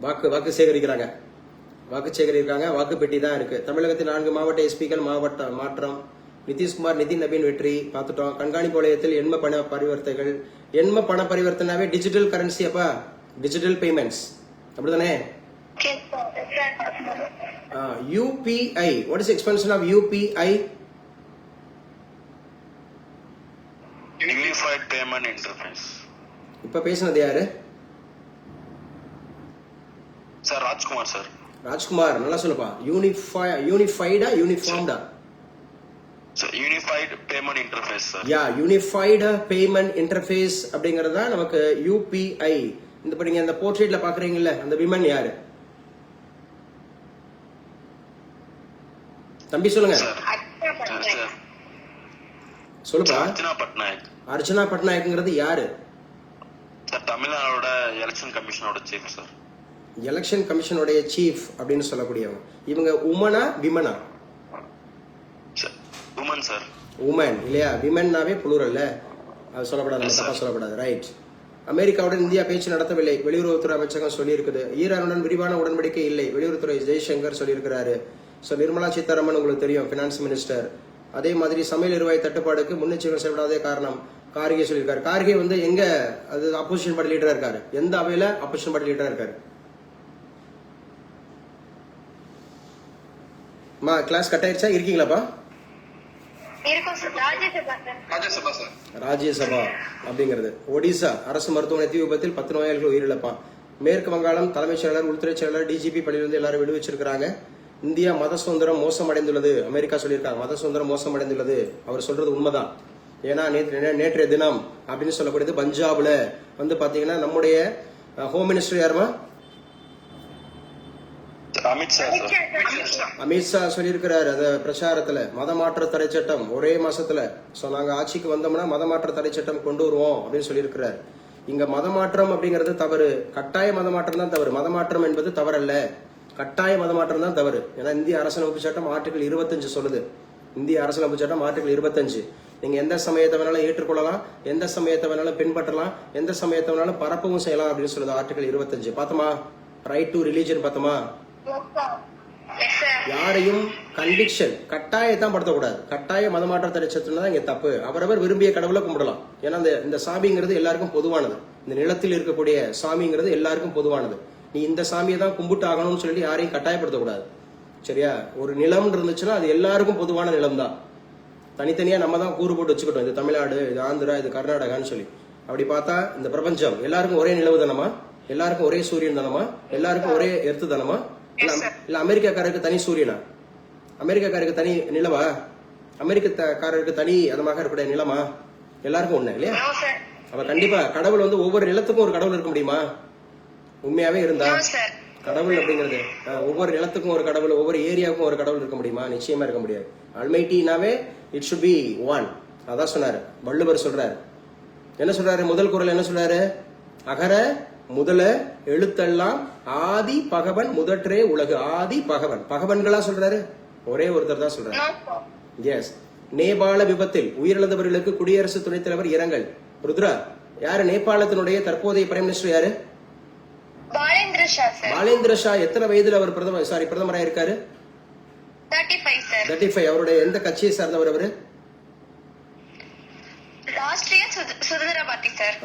வாக்கு சேகரிக்கிறாங்க. வாக்கு பெட்டி தான் இருக்கு. தமிழகத்தில் 4 மாவட்ட எஸ்பிக்கள் மாற்றம். நிதிஷ்குமார், நிதின் நவீன் வெற்றி பார்த்துட்டோம். கண்காணிப்பு வளையத்தில் எண்ம பண பரிவர்த்தனாவே டிஜிட்டல் கரன்சி. அப்பா டிஜிட்டல் பேமெண்ட்ஸ் அப்படிதானே? UPI. What is expansion of UPI? Unified payment interface. இப்ப பேசினது யாரு சார்? ராஜ்குமார் சார். ராஜ்குமார், நல்லா சொல்லுப்பா. யூனிஃபைடா யூனிஃபார்ம்டா? Unified payment interface sir. Unified payment interface அப்படிங்கறது தான் நமக்கு யூபிஐ. இந்த நீங்க அந்த போர்ட்ரேட்ல பாக்குறீங்கல்ல, அந்த விமன் யாரு? தம்பி சொல்லுங்க. சொல்லுப்பா. அர்ச்சனா பட்நாயக்ங்கிறது யாரு? சார், தமிழ்நாடோட எலெக்ஷன் கமிஷனோட சீஃப் சார். எலெக்ஷன் கமிஷனுடைய சீஃப் அப்படின்னு சொல்லக்கூடியவங்க. இவங்க உமனா விமனா? Woman sir. உமன் இல்லையா? விமன்னாவே புளூரல்ல, அது சொல்லக்கூடாது, நம்ம தப்பா சொல்லக்கூடாது. ரைட். அமெரிக்காவுடன் இந்தியா பேச்சு நடத்தவில்லை, வெளியுறவுத்துறை அமைச்சகம் சொல்லியிருக்குது. ஈரானுடன் விரிவான உடன்படிக்கை இல்லை, வெளியுறவுத்துறை ஜெய்சங்கர் சொல்லியிருக்கிறாரு. ஸோ நிர்மலா சீதாராமன் உங்களுக்கு தெரியும், பினான்ஸ் மினிஸ்டர். அதே மாதிரி சமையல் எரிவாயு தட்டுப்பாடுக்கு முன்னெச்சரிக்கை செயல்படாதே காரணம் கார்கே சொல்லியிருக்காரு. கார்கே வந்து எங்க அது ஆப்போசிஷன் பார்ட்டி லீடரா இருக்காரு? எந்த அவையில ஆப்போசிஷன் பார்ட்டி லீடரா இருக்காரு? கிளாஸ் கட் ஆயிடுச்சா? இருக்கீங்களாப்பா? இருக்கும் sir. Rajya Sabha sir. Rajya Sabha sir. Rajya Sabha அப்படிங்கிறது ஒடிசா அரசு மருத்துவமனை தீ விபத்தில் 10 நோயாளிகள் உயிரிழப்பான். மேற்கு வங்காளம் தலைமைச் செயலர், உள்துறை செயலர், டிஜிபி பணியிலிருந்து எல்லாரும் விடுவிச்சிருக்காங்க. இந்தியா மத சுதந்திரம் மோசமடைந்துள்ளது. அமெரிக்கா சொல்லியிருக்காங்க மத சுதந்திரம் மோசமடைந்துள்ளது. அவர் சொல்றது உண்மைதான். ஏன்னா நேற்றைய தினம் அப்படின்னு சொல்லக்கூடியது பஞ்சாப்ல வந்து பாத்தீங்கன்னா நம்முடைய ஹோம் மினிஸ்டர் யாருமா? அமித்ஷா சார். அமித்ஷா சொல்லியிருக்கிறாரு அந்த பிரச்சாரத்துல மதமாற்ற தடை சட்டம் ஒரே மாசத்துல. சோ நாங்க ஆட்சிக்கு வந்தோம்னா மதமாற்ற தடை சட்டம் கொண்டு வருவோம் அப்படின்னு சொல்லியிருக்கிறார். இங்க மதமாற்றம் அப்படிங்கிறது தவறு. கட்டாய மதமாற்றம் தான் தவறு. மதமாற்றம் என்பது தவறல்ல, கட்டாய மதமாற்றம் தான் தவறு. ஏன்னா இந்திய அரசியலமைப்பு சட்டம் ஆர்டிகல் 25 சொல்லுது. இந்திய அரசியலமைப்பு சட்டம் ஆர்டிகல் 25. நீங்க எந்த சமயத்தை வேணாலும் ஏற்றுக்கொள்ளலாம், எந்த சமயத்தை வேணாலும் பின்பற்றலாம், எந்த சமயத்தை வேணாலும் பரப்பவும் செய்யலாம் அப்படின்னு சொல்லுது ஆர்டிகல் 25. பார்த்தோமா? ரைட் டு ரிலீஜன் பார்த்தோமா? யாரையும் கன்விக்ஷன் கட்டாயத்தான் படுத்தக்கூடாது. கட்டாய மதமாற்ற தடை சட்டம் தான் இங்க தப்பு. அவரவர் விரும்பிய கடவுளை கும்பிடலாம். ஏன்னா இந்த சாமிங்கிறது எல்லாருக்கும் பொதுவானது. இந்த நிலத்தில் இருக்கக்கூடிய சாமிங்கிறது எல்லாருக்கும் பொதுவானது. நீ இந்த சாமியை தான் கும்பிட்டு ஆகணும்னு சொல்லி யாரையும் கட்டாயப்படுத்தக்கூடாது. சரியா? ஒரு நிலம் இருந்துச்சுன்னா அது எல்லாருக்கும் பொதுவான நிலம் தான். தனித்தனியா நம்ம தான் கூறு போட்டு வச்சுக்கிட்டோம். இது தமிழ்நாடு, இது ஆந்திரா, இது கர்நாடகான்னு சொல்லி. அப்படி பார்த்தா இந்த பிரபஞ்சம் எல்லாருக்கும் ஒரே நிலவு தானமா? எல்லாருக்கும் ஒரே சூரியன் தானமா? எல்லாருக்கும் ஒரே எர்த்து தானமா? இல்ல அமெரிக்காக்காரருக்கு தனி சூரியனா? அமெரிக்காக்காரருக்கு தனி நிலவா? அமெரிக்காரருக்கு தனி அதமாக இருக்கக்கூடிய நிலமா? எல்லாருக்கும் ஒண்ணு இல்லையா? அப்ப கண்டிப்பா கடவுள் வந்து ஒவ்வொரு நிலத்துக்கும் ஒரு கடவுள் இருக்க முடியுமா? உண்மையாவே இருந்தா கடவுள் அப்படிங்கிறது ஒவ்வொரு நிலத்துக்கும் ஒரு கடவுள், ஒவ்வொரு ஏரியாவுக்கும் ஒரு கடவுள் இருக்க முடியுமா? நிச்சயமா இருக்க முடியாது. அல்மைட்டினாவே இட் ஷுட் பி ஒன். அதான் சொன்னாரு வள்ளுவர். சொல்றாரு என்ன சொல்றாரு? முதல் குறள் என்ன சொல்றாரு? அகர முதல எழுத்தெல்லாம் ஆதி பகவன் முதற்றே உலகு. ஆதி பகவன். பகவன்களா சொல்றாரு? ஒரே ஒருத்தர் தான் சொல்றாரு. எஸ். நேபாள விபத்தில் உயிரிழந்தவர்களுக்கு குடியரசு துணைத் தலைவர் இரங்கல். ருத்ரா, யாரு நேபாளத்தினுடைய தற்போதைய பிரைம் மினிஸ்டர் யாரு? பாலேந்திர ஷா. எத்தனை வயதுல அவர் பிரதமரா இருக்காரு? 35. அவருடைய எந்த கட்சியை சார்ந்தவர் அவரு?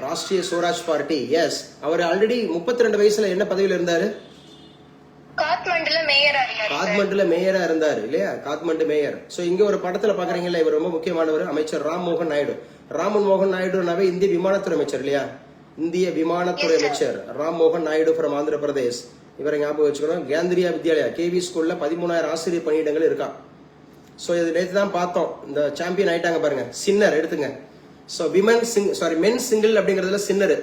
ராஷ்டிரிய சுவராஜ் பார்ட்டி. எஸ். அவர் ஆல்ரெடி 32 வயசுல என்ன பதவியில இருந்தாரு? காத்மண்டுல மேயரா இருந்தாரு இல்லையா? காத்மண்டு மேயர். சோ இங்க ஒரு படத்துல பாக்குறீங்கல்ல, இவர் ரொம்ப முக்கியமானவர். அமைச்சர் ராம் மோகன் நாயுடு. ராமன் மோகன் நாயுடுனாவே இந்திய விமானத்துறை அமைச்சர் இல்லையா? இந்திய விமானத்துறை அமைச்சர் ராம் மோகன் நாயுடு ஃப்ரம் ஆந்திர பிரதேஷ். இவரை ஞாபகம் வச்சுக்கணும். கேந்திரியா வித்யாலயா கேவி ஸ்கூல்ல 13,000 ஆசிரியர் பணியிடங்கள் இருக்கா. சோ இது நேற்று தான் பார்த்தோம். இந்த சாம்பியன் ஆயிட்டாங்க பாருங்க. சின்னர் எடுத்துங்க. சோ மென் சிங்கிள் அப்படிங்கறதுல சின்னர்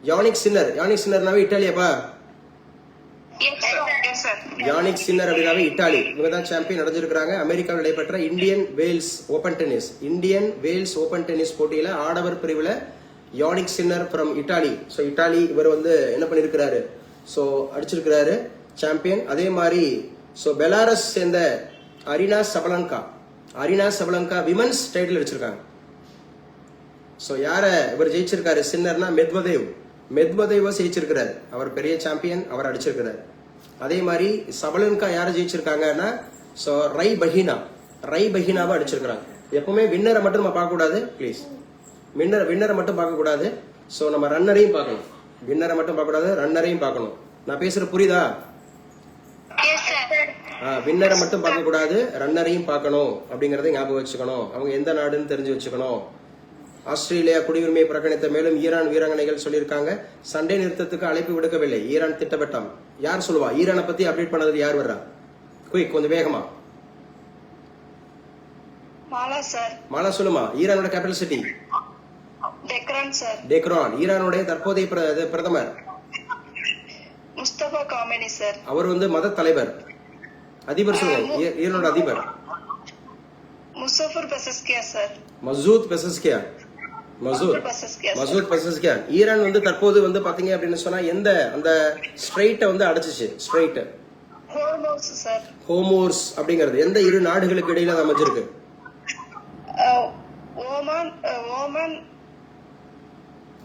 யானிக் சின்னர். யானிக் சின்னர்னாவே இட்டாலியாப்பா? யானிக் சின்னர் அப்படின்னாவே இட்டாலி. இவங்க தான் சாம்பியன் அடைஞ்சிருக்காங்க. அமெரிக்காவில் நடைபெற்ற இந்தியன் வேல்ஸ் ஓபன் டென்னிஸ் போட்டியில ஆடவர் பிரிவுல Jannik Sinner from Italy. So Italy இவர் வந்து என்ன பண்ணிருக்கிறாரு? சோ அடிச்சிருக்கிறாரு சாம்பியன். அதே மாதிரி சோ பெலாரஸ் சேர்ந்த அரினா சபலங்கா விமன்ஸ் டைட்டில் அடிச்சிருக்காங்க. சோ யார இவர் ஜெயிச்சிருக்காரு? சின்னர்னா மெத்வதேவ் ஜெயிச்சிருக்கிறாரு. அவர் பெரிய சாம்பியன், அவர் அடிச்சிருக்கிறாரு. அதே மாதிரி சபலங்கா யார ஜெயிச்சிருக்காங்கன்னா சோ ரை பஹினாவை அடிச்சிருக்காங்க. எப்பவுமே வின்னரை மட்டும் நம்ம பார்க்க கூடாது பிளீஸ். வின்னரை மட்டும் பார்க்க கூடாது. சோ நம்ம ரன்னரையும் பார்க்கணும். வின்னரை மட்டும் பார்க்க கூடாது, ரன்னரையும் பார்க்கணும். நான் பேசுற புரியுதா? வின்னரை மட்டும் பார்க்க கூடாது, ரன்னரையும் பார்க்கணும் அப்படிங்கறத ஞாபகம் வச்சுக்கணும். அவங்க எந்த நாடுன்னு தெரிஞ்சு வச்சுக்கணும். ஆஸ்திரேலியா குடியுரிமையை புறக்கணித்த. மேலும் ஈரான் வீராங்கனைகள் சொல்லியிருக்காங்க சண்டை நிறுத்தத்துக்கு அழைப்பு விடுக்கவில்லை. ஈரான் திட்டவட்டம். யார் சொல்லுவா? ஈரானை பத்தி அப்டேட் பண்ணது யார் வர்றா? குயிக், கொஞ்சம் வேகமா. மாலா சொல்லுமா. ஈரானோட கேபிட்டல் சிட்டி டெக்ரான். ஈரானுடைய தற்போதைய பிரதமர் முஸ்தபா காமெனி சார். அவர் வந்து மத தலைவர். அதிபர் சொல்லுங்க. ஈரானோட அதிபர் மசூத் பெசஸ்கியான். ஈரான் வந்து தற்போது வந்து பாத்தீங்க அப்படின்னு சொன்னா எந்த அந்த ஸ்ட்ரைட்டை வந்து அடைச்சிச்சு. ஸ்ட்ரைட் ஹோமோர்ஸ் அப்படிங்கிறது எந்த இரு நாடுகளுக்கு இடையில அமைஞ்சிருக்கு?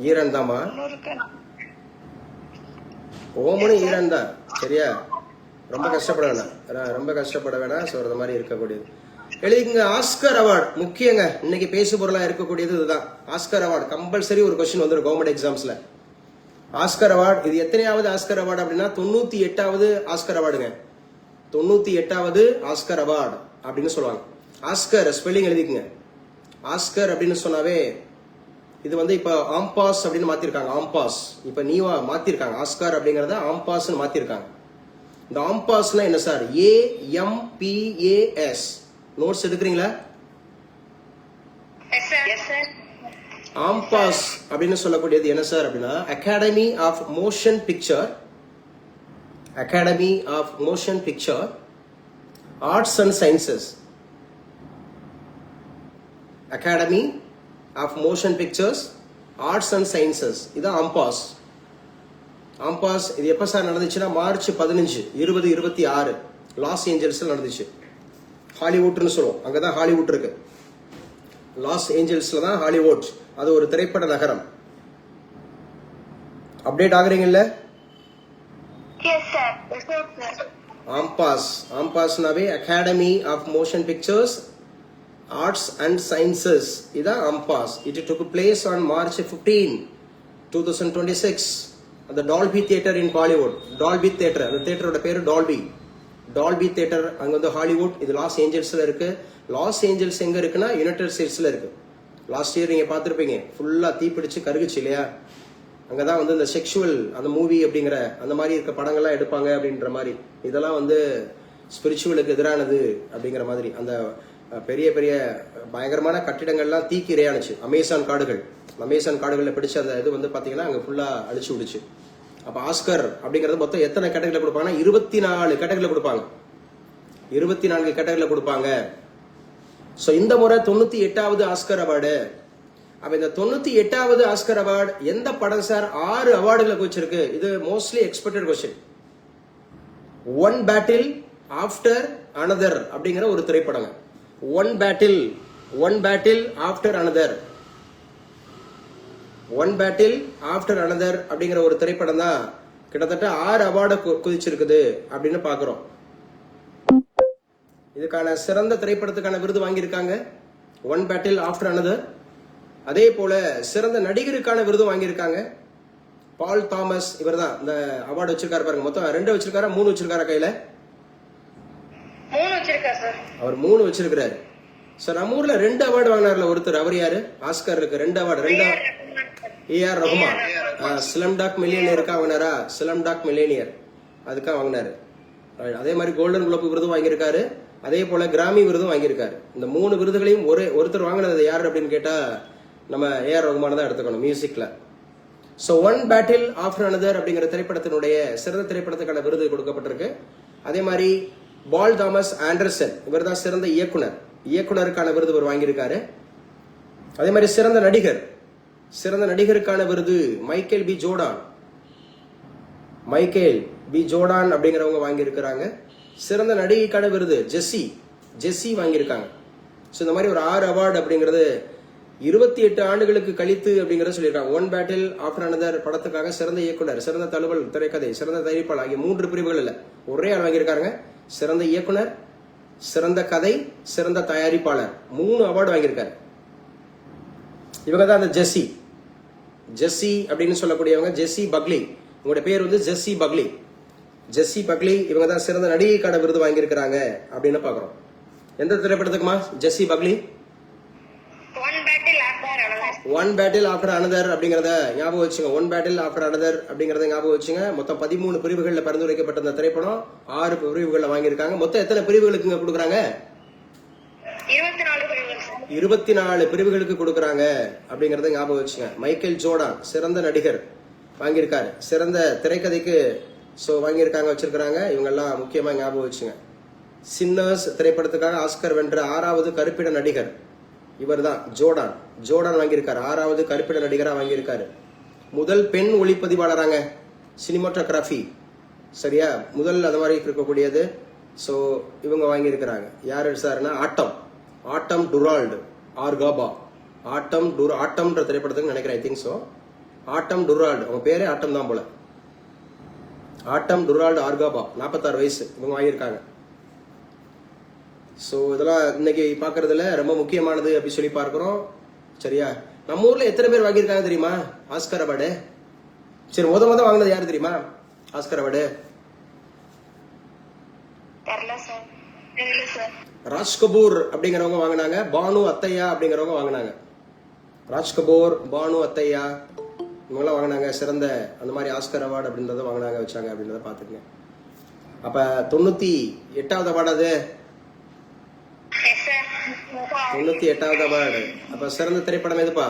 ஈரான் தாமா? ஓமனும் ஈரான் தான். சரியா? ரொம்ப கஷ்டப்பட வேணாம். சோ அந்த மாதிரி இருக்கக்கூடியது எழுதிங்க. ஆஸ்கர் அவார்டு முக்கியங்க. இன்னைக்கு பேசு பொருளா இருக்கக்கூடியது இதுதான். ஆஸ்கர் அவார்டு கம்பல்சரி ஒரு கொஸ்டின் வந்துடும் கவர்மெண்ட் எக்ஸாம்ஸ்ல. ஆஸ்கர் அவார்டு இது எத்தனையாவது ஆஸ்கர் அவார்டு அப்படின்னா 98வது ஆஸ்கர் அவார்டுங்க. 98வது ஆஸ்கர் அவார்டு அப்படின்னு சொல்லுவாங்க. Oscar spelling எழுதிக்குங்க. ஆஸ்கர் அப்படின்னு சொன்னாவே இது வந்து இப்ப ஆம்பாஸ் அப்படின்னு மாத்திருக்காங்க. ஆம்பாஸ் இப்ப நீவா மாத்திருக்காங்க. ஆஸ்கர் அப்படிங்கறத ஆம்பாஸ்னு மாத்திருக்காங்க. இந்த ஆம்பாஸ்னா என்ன சார்? AMPAS. நோட்ஸ் எடுக்கிறீங்களா? ஆம்பாஸ் அப்படின்னு சொல்லக்கூடியது என்ன சார் அப்படின்னா academy of motion picture, academy of motion picture arts and sciences, academy of motion pictures arts and sciences. இது ஆம்பாஸ். ஆம்பாஸ் இது எப்ப சார் நடந்துச்சுன்னா மார்ச் 15, 2026 லாஸ் ஏஞ்சல்ஸ்ல நடந்துச்சு. ஹாலிவுட்னு சொல்லுவோம். அங்கதான் ஹாலிவுட் இருக்கு. லாஸ் ஏஞ்சல்ஸ்ல தான் ஹாலிவுட். அது ஒரு திரைப்பட நகரம். அப்டேட் ஆகுறீங்கல்ல? ஆம்பாஸ். ஆம்பாஸ்னாவே academy of motion pictures arts and sciences. இதான் AMPAS. It took place on March 15, 2026 அந்த Dolby theatre in Hollywood. Dolby theatre, அந்த தியேட்டரோட பேரு டால்பி. டால்பி தியேட்டர் அங்க வந்து ஹாலிவுட். இது லாஸ் ஏஞ்சல்ஸ்ல இருக்கு. லாஸ் ஏஞ்சல்ஸ் எங்க இருக்குன்னா யுனைடெட் ஸ்டேட்ஸ்ல இருக்கு. லாஸ்ட் இயர் நீங்க பார்த்திருப்பீங்க, ஃபுல்லா தீப்பிடிச்சு கருகுச்சு இல்லையா? அங்கதான் வந்து இந்த செக்ஷுவல் அந்த மூவி அப்படிங்கிற அந்த மாதிரி இருக்க படங்கள்லாம் எடுப்பாங்க அப்படின்ற மாதிரி. இதெல்லாம் வந்து ஸ்பிரிச்சுவலுக்கு எதிரானது அப்படிங்கிற மாதிரி அந்த பெரிய பெரிய பயங்கரமான கட்டிடங்கள்லாம் தீக்கு இரையானுச்சு. அமேசான் காடுகள், அமேசான் காடுகள்ல பிடிச்ச அந்த இது வந்து பாத்தீங்கன்னா அங்க ஃபுல்லா அழிச்சு விடுச்சு. அப்ப ஆஸ்கர் அப்படிங்கறது மொத்தம் எத்தனை கேட்டகரியில கொடுப்பாங்கன்னா 24 கேட்டகரியில கொடுப்பாங்க. 24 கேட்டகரியில கொடுப்பாங்க. சோ இந்த முறை 98வது ஆஸ்கர் அவார்டு. அப்ப இந்த 98வது ஆஸ்கர் அவார்டு எந்த படம் சார்? 6 அவார்டுகளை குவிச்சிருக்கு. இது mostly expected question. One battle after another அப்படிங்கிற ஒரு திரைப்படம். One battle after another, one battle after another அப்படிங்கிற ஒரு திரைப்படம் தான் கிட்டத்தட்ட 6 அவார்டை குதிச்சிருக்குது அப்படின்னு பாக்குறோம். இதுக்கான சிறந்த திரைப்படத்துக்கான விருது வாங்கியிருக்காங்க ஒன் பேட்டில் ஆஃப்டர் அனதர். அதே போல சிறந்த நடிகருக்கான விருது வாங்கியிருக்காங்க. பால் தாமஸ் இவர் தான் இந்த அவார்டு வச்சிருக்காரு பாருங்க. மொத்தம் 2 வச்சிருக்காரா 3 வச்சிருக்காரா கையில? 3 வச்சிருக்காரு சார். அவர் 3 வச்சிருக்காரு சார். நம்ம ஊர்ல 2 அவார்டு வாங்கினார்ல ஒருத்தர். அவர் யாரு? ஆஸ்கர் இருக்கு 2 award. AR Rahman. Slumdog மில்லியனியருக்கா வாங்கினாரா? ஸ்லம் டாக் மில்லியனியர் அதுக்காக வாங்கினாரு. அதே மாதிரி கோல்டன் குளோப் விருது வாங்கியிருக்காரு. அதே போல கிராமி விருதும் வாங்கியிருக்காரு. இந்த 3 விருதுகளையும் ஒருத்தர் வாங்கினது யாரு அப்படின்னு கேட்டா நம்ம ஏஆர் ரஹ்மான் தான் எடுத்துக்கணும் மியூசிக்ல. So one battle after another அப்படிங்கிற திரைப்படத்தினுடைய சிறந்த திரைப்படத்துக்கான விருது கொடுக்கப்பட்டிருக்கு. அதே மாதிரி பால் தாமஸ் ஆண்டர்சன் இவர் தான் சிறந்த இயக்குனர். இயக்குனருக்கான விருது இவர் வாங்கியிருக்காரு. அதே மாதிரி சிறந்த நடிகர், சிறந்த நடிகருக்கான விருது Michael B Jordan. Michael B Jordan அப்படிங்கிறவங்க வாங்கியிருக்கிறாங்க. சிறந்த நடிகைக்கான விருது ஜெஸ்ஸி வாங்கியிருக்காங்க. ஸோ இந்த மாதிரி ஒரு 6 அவார்டு அப்படிங்கிறது 28 ஆண்டுகளுக்கு கழித்து அப்படிங்கறத சொல்லியிருக்காங்க. ஒன் பேட்டில் ஆஃப்டர் அனதர் படத்துக்காக சிறந்த இயக்குனர், சிறந்த தழுவல் திரைக்கதை, சிறந்த தயாரிப்பாளர் ஆகிய 3 பிரிவுகள் இல்ல ஒரே ஆள் வாங்கியிருக்காங்க. சிறந்த இயக்குனர், சிறந்த கதை, சிறந்த தயாரிப்பாளர் 3 அவார்டு வாங்கியிருக்காரு. இவங்க தான் அந்த ஜெஸ்ஸி அப்படின்னு சொல்லக்கூடியவங்க. ஜெஸ்ஸி பக்லி, உங்களோட பேர் வந்து ஜெஸ்ஸி பக்லி. இவங்க தான் சிறந்த நடிகைக்கான விருது வாங்கியிருக்கிறாங்க அப்படின்னு பாக்குறோம். எந்த திரைப்படத்துக்குமா Jessie Buckley? One battle after another அப்படிங்கறத ஞாபகம் வச்சுங்க. ஒன் பேட்டில் ஆஃப்டர் அனதர் அப்படிங்கறத ஞாபகம் வச்சுங்க. மொத்தம் 13 பிரிவுகள்ல பரிந்துரைக்கப்பட்ட இந்த திரைப்படம் 6 பிரிவுகள்ல வாங்கியிருக்காங்க. மொத்தம் எத்தனை பிரிவுகளுக்கு கொடுக்குறாங்க? 24 பிரிவுகளுக்கு கொடுக்குறாங்க அப்படிங்கறத ஞாபகம் வச்சுங்க. மைக்கேல் ஜோர்டான் சிறந்த நடிகர் வாங்கியிருக்காரு. சிறந்த திரைக்கதைக்கு வாங்கியிருக்காங்க வச்சிருக்காங்க. இவங்க எல்லாம் முக்கியமா ஞாபகம் வச்சுங்க. சின்னர்ஸ் திரைப்படத்துக்காக ஆஸ்கர் வென்ற 6வது கருப்பிட நடிகர் இவர் தான் ஜோர்டான் வாங்கியிருக்காரு. 6வது கருப்பிட நடிகரா வாங்கியிருக்காரு. முதல் பெண் ஒளிப்பதிவாளராங்க சினிமாட்டோகிராஃபி. சரியா? முதல் அந்த மாதிரி இருக்கக்கூடியது. சோ இவங்க வாங்கியிருக்கிறாங்க. யாரு சார்னா ஆட்டம் டுரால்டு ஆர்காபா. ஆட்டம்ன்ற திரைப்படத்துக்கு நினைக்கிறேன். I think so. ஆட்டம் டுரால்டு, அவங்க பேரே ஆட்டம் தான் போல. ஆட்டம் டுரால்டு ஆர்காபா 46 வயசு இவங்க வாங்கியிருக்காங்க. சோ இதெல்லாம் இன்னைக்கு பாக்குறதுல ரொம்ப முக்கியமானது அப்படி சொல்லி பார்க்கிறோம். சரியா? நம்ம ஊர்ல எத்தனை பேர் வாங்கியிருக்காங்க தெரியுமா ஆஸ்கர் அவார்டு? சரி, முத வாங்கினது யாரு தெரியுமா ஆஸ்கர் அவார்டு? தெரியல சார். தெரியல சார். ராஜ் கபூர் அப்படிங்கிறவங்க வாங்கினாங்க, பானு அத்தையா அப்படிங்கிறவங்க வாங்கினாங்க. ராஜ் கபூர், பானு அத்தையா இவங்கெல்லாம் வாங்கினாங்க. சிறந்த அந்த மாதிரி ஆஸ்கர் அவார்டு அப்படின்றத வாங்கினாங்க, வச்சாங்க அப்படின்றத பார்த்துக்கங்க. அப்ப 98வது அவார்டு அது. Yes sir. 98வது அவார்டு. அப்ப சிறந்த திரைப்படம் எதுப்பா?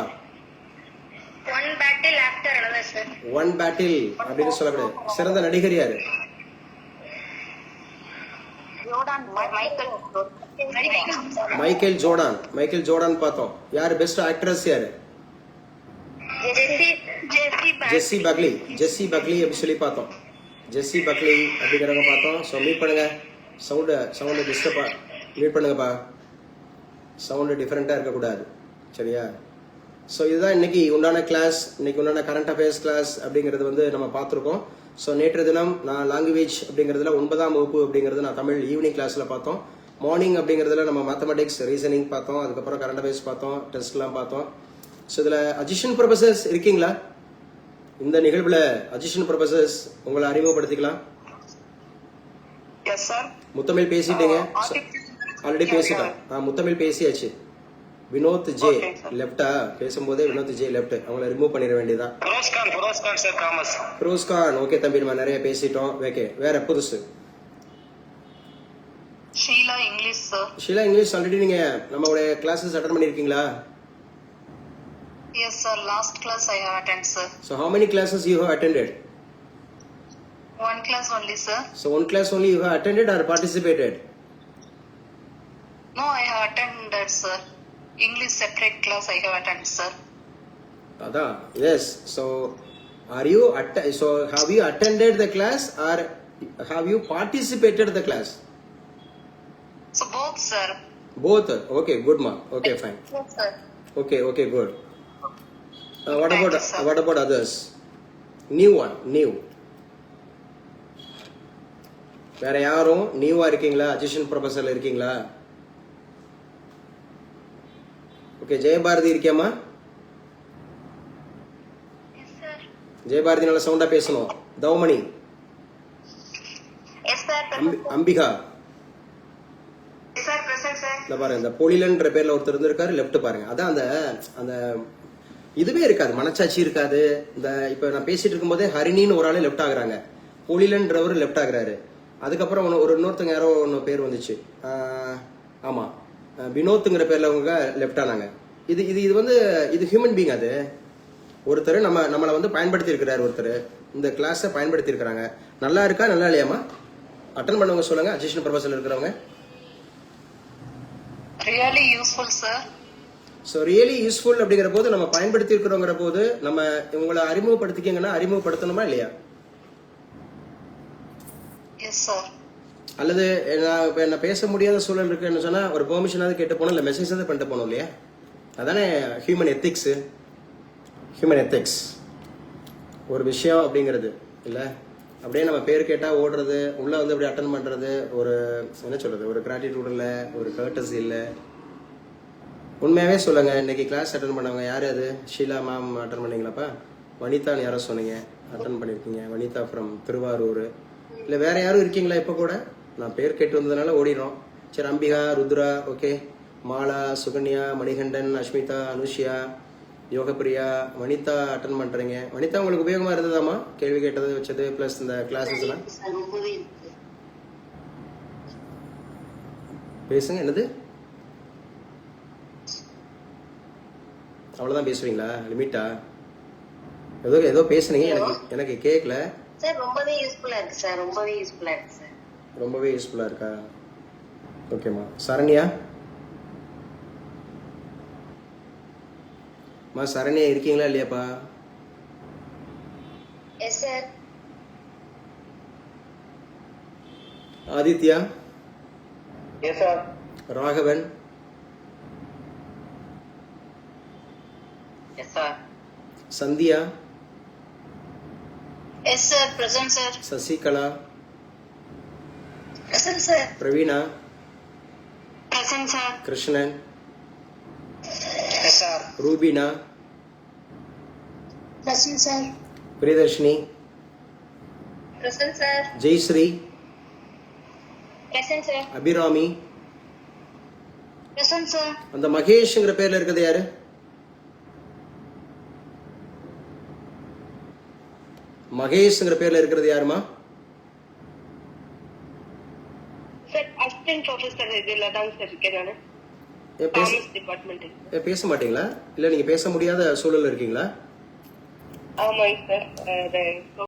One battle after another sir. One battle அப்படின்னு சொல்லக்கூடாது. சிறந்த நடிகர் யாரு? Michael Jordan. மைக்கேல் ஜோர்டான் பார்த்தோம். யாரு பெஸ்ட் ஆக்ட்ரஸ் யாரு? ஜெஸ்ஸி பக்லி. ஜெஸ்ஸி பக்லி அப்படி சொல்லி பார்த்தோம். ஜெஸ்ஸி பக்லி அப்படிங்கிறவங்க பார்த்தோம். ஸோ மீட் பண்ணுங்க. சவுண்டு டிஸ்டர்பா மீட் பண்ணுங்கப்பா. சவுண்டு டிஃப்ரெண்ட்டாக இருக்கக்கூடாது, சரியா? ஸோ இதுதான் இன்னைக்கு உண்டான கிளாஸ், இன்னைக்கு உண்டான கரண்ட் அஃபேர்ஸ் கிளாஸ் அப்படிங்கிறது வந்து நம்ம பார்த்துருக்கோம். ஸோ நேற்று தினம் நான் லாங்குவேஜ் அப்படிங்கிறதுல 9ஆம் வகுப்பு அப்படிங்கிறது நான் தமிழ் ஈவினிங் கிளாஸில் பார்த்தோம். மார்னிங் அப்படிங்கிறதுல நம்ம மேத்தமெட்டிக்ஸ், ரீசனிங் பார்த்தோம். அதுக்கப்புறம் கரண்ட் அஃபேர்ஸ் பார்த்தோம், டெஸ்ட்லாம் பார்த்தோம். ஸோ இதில் அஜிஷன் ப்ரொஃபசர்ஸ் இருக்கீங்களா? இந்த நிகழ்வில் அஜிஷன் ப்ரொஃபசர்ஸ் உங்களை அறிமுகப்படுத்திக்கலாம். Yes sir. முத்தமிழ் பேசிட்டீங்க, ஆல்ரெடி பேசிட்டோம். முத்தமிழ் பேசியாச்சு. வினோத் ஜே லெப்டா, பேசும்போதே வினோத் ஜே லெப்ட், அவங்கள ரிமூவ் பண்ணிட வேண்டியதான். Firozkhan sir commerce. Firozkhan okay தம்பி, நம்ம நிறைய பேசிட்டோம். ஓகே, வேற புதுசு? Sheela English sir. Sheela English already நீங்க நம்மளுடைய கிளாஸஸ் அட்டெண்ட் பண்ணிருக்கீங்களா? Yes sir, last class I have attend sir. So how many classes you have attended? One class only sir. So one class only you have attended or participated? No, I have attended sir. English separate class I have attended sir. Ada, yes. So are you so have you attended the class or have you participated the class? So both sir. Both. Okay, good ma. Okay, fine. Yes sir. Okay, good. What Thank about you, sir. what about others? New one, new. வேற யாரும் நியூவா இருக்கீங்களா? Assistant ப்ரொஃபசர்ல இருக்கீங்களா? Okay, Jayabharathi இருக்கியாமா? Yes sir. Jayabharathi நல்ல சவுண்டா பேசணும். Thavamani. Yes sir. Ambika. Yes sir, present sir. இந்த பாருங்க, இந்த பொலிலன்ற பேர்ல ஒருத்தர் இருந்திருக்காரு, லெஃப்ட் பாருங்க. அதான் அந்த அந்த இதுவே இருக்காது, மனச்சாட்சி இருக்காது. இந்த இப்ப நான் பேசிட்டு இருக்கும்போதே ஹரிணின்னு ஒரு ஆளு லெஃப்ட் ஆகுறாங்க, பொலிலன்றவர் லெஃப்ட் ஆகுறாரு. அதுக்கப்புறம் இன்னொருத்தங்க யாரோ ஒன்று பேர் வந்துச்சு, ஆமா வினோத்துங்கிற பேர்ல அவங்க லெஃப்ட் ஆனாங்க. இது இது இது வந்து இது ஹியூமன் பீங். அது ஒருத்தர் நம்மளை வந்து பயன்படுத்தி இருக்கிறாரு, ஒருத்தர் இந்த கிளாஸை பயன்படுத்தி இருக்கிறாங்க. நல்லா இருக்கா நல்லா இல்லையாமா? அட்டன் பண்ணவங்க சொல்லுங்க, அசிஸ்டன்ட் ப்ரொஃபசர் இருக்கிறவங்க. Really useful sir. So really useful அப்படிங்கிற போது நம்ம பயன்படுத்தி இருக்கிறோங்கிற போது நம்ம உங்களை அறிமுகப்படுத்திக்கங்கன்னா அறிமுகப்படுத்தணுமா இல்லையா? Yes sir. அல்லது இப்போ என்ன பேச முடியாத சூழல் இருக்குன்னு சொன்னா ஒரு பெர்மிஷனாவது கேட்டு போகணும், இல்லை மெசேஜாவது பண்ணிட்டு போகணும் இல்லையா? அதானே ஹியூமன் எத்திக்ஸ். ஹியூமன் எத்திக்ஸ் ஒரு விஷயம் அப்படிங்கிறது இல்லை. அப்படியே நம்ம பேர் கேட்டால் ஓடுறது, உள்ள வந்து அப்படி அட்டன் பண்ணுறது, ஒரு என்ன சொல்றது, ஒரு கிராட்டிடியூட் இல்லை, ஒரு கர்டசி இல்லை. உண்மையாகவே சொல்லுங்க, இன்னைக்கு கிளாஸ் அட்டன் பண்ணவங்க யாரு? அது ஷீலா மேம் அட்டன் பண்ணீங்களாப்பா? வனிதான்னு யாரோ சொன்னீங்க அட்டன் பண்ணியிருக்கீங்க. வனிதா ஃப்ரம் திருவாரூர். இல்லை வேற யாரும் இருக்கீங்களா? இப்போ கூட நான் பேர் கேட்டு வந்ததுனால ஓடிடும். சரி, அம்பிகா, ருத்ரா, ஓகே, மாலா, சுகன்யா, மணிகண்டன், அஸ்மிதா, அனுஷியா, யோகப்பிரியா, வனிதா அட்டன் பண்ணுறீங்க. வனிதா உங்களுக்கு உபயோகமாக இருந்ததாமா கேள்வி கேட்டது வச்சது ப்ளஸ் இந்த கிளாஸஸ்லாம்? பேசுங்க. என்னது? அவ்வளவுதான் பேசுவீங்களா? லிமிட்டா? ஏதோ பேசுனீங்க, எனக்கு கேட்கல சார். ரொம்பவே யூஸ்ஃபுல்லா இருக்கு சார். ரொம்பவே யூஸ்ஃபுல்லா இருக்கு சார். ரொம்பவே யூஸ்ஃபுல்லா இருக்கா? ஓகேம்மா. சரண்யா சரண்யா இருக்கீங்களா இல்லையாப்பா? Yes sir. Aditya. Yes sir. Raghavan. Yes sir. Sandhya. Yes sir, present sir. Sasikala. Present sir. Praveena. Present sir. Krishnan. Yes sir. Rubina. Present sir. Priyadharshini. Present sir. Jayashree. Present sir. Abirami. Present sir. அந்த மகேஷ்ங்கிற பேர்ல இருக்கிறது யாரு? மகேஷ்ங்கிற பேர்ல இருக்கிறது யாருமா? சார் அசிஸ்டன்ட் ப்ரொஃபசர் இதுல தான் சார் இருக்கேன் நானு. ஏன் பேச காமர்ஸ் டிபார்ட்மெண்ட். ஏன் பேச மாட்டீங்களா? இல்ல நீங்க பேச முடியாத சூழல்ல இருக்கீங்களா? ஆமாங்க சார்.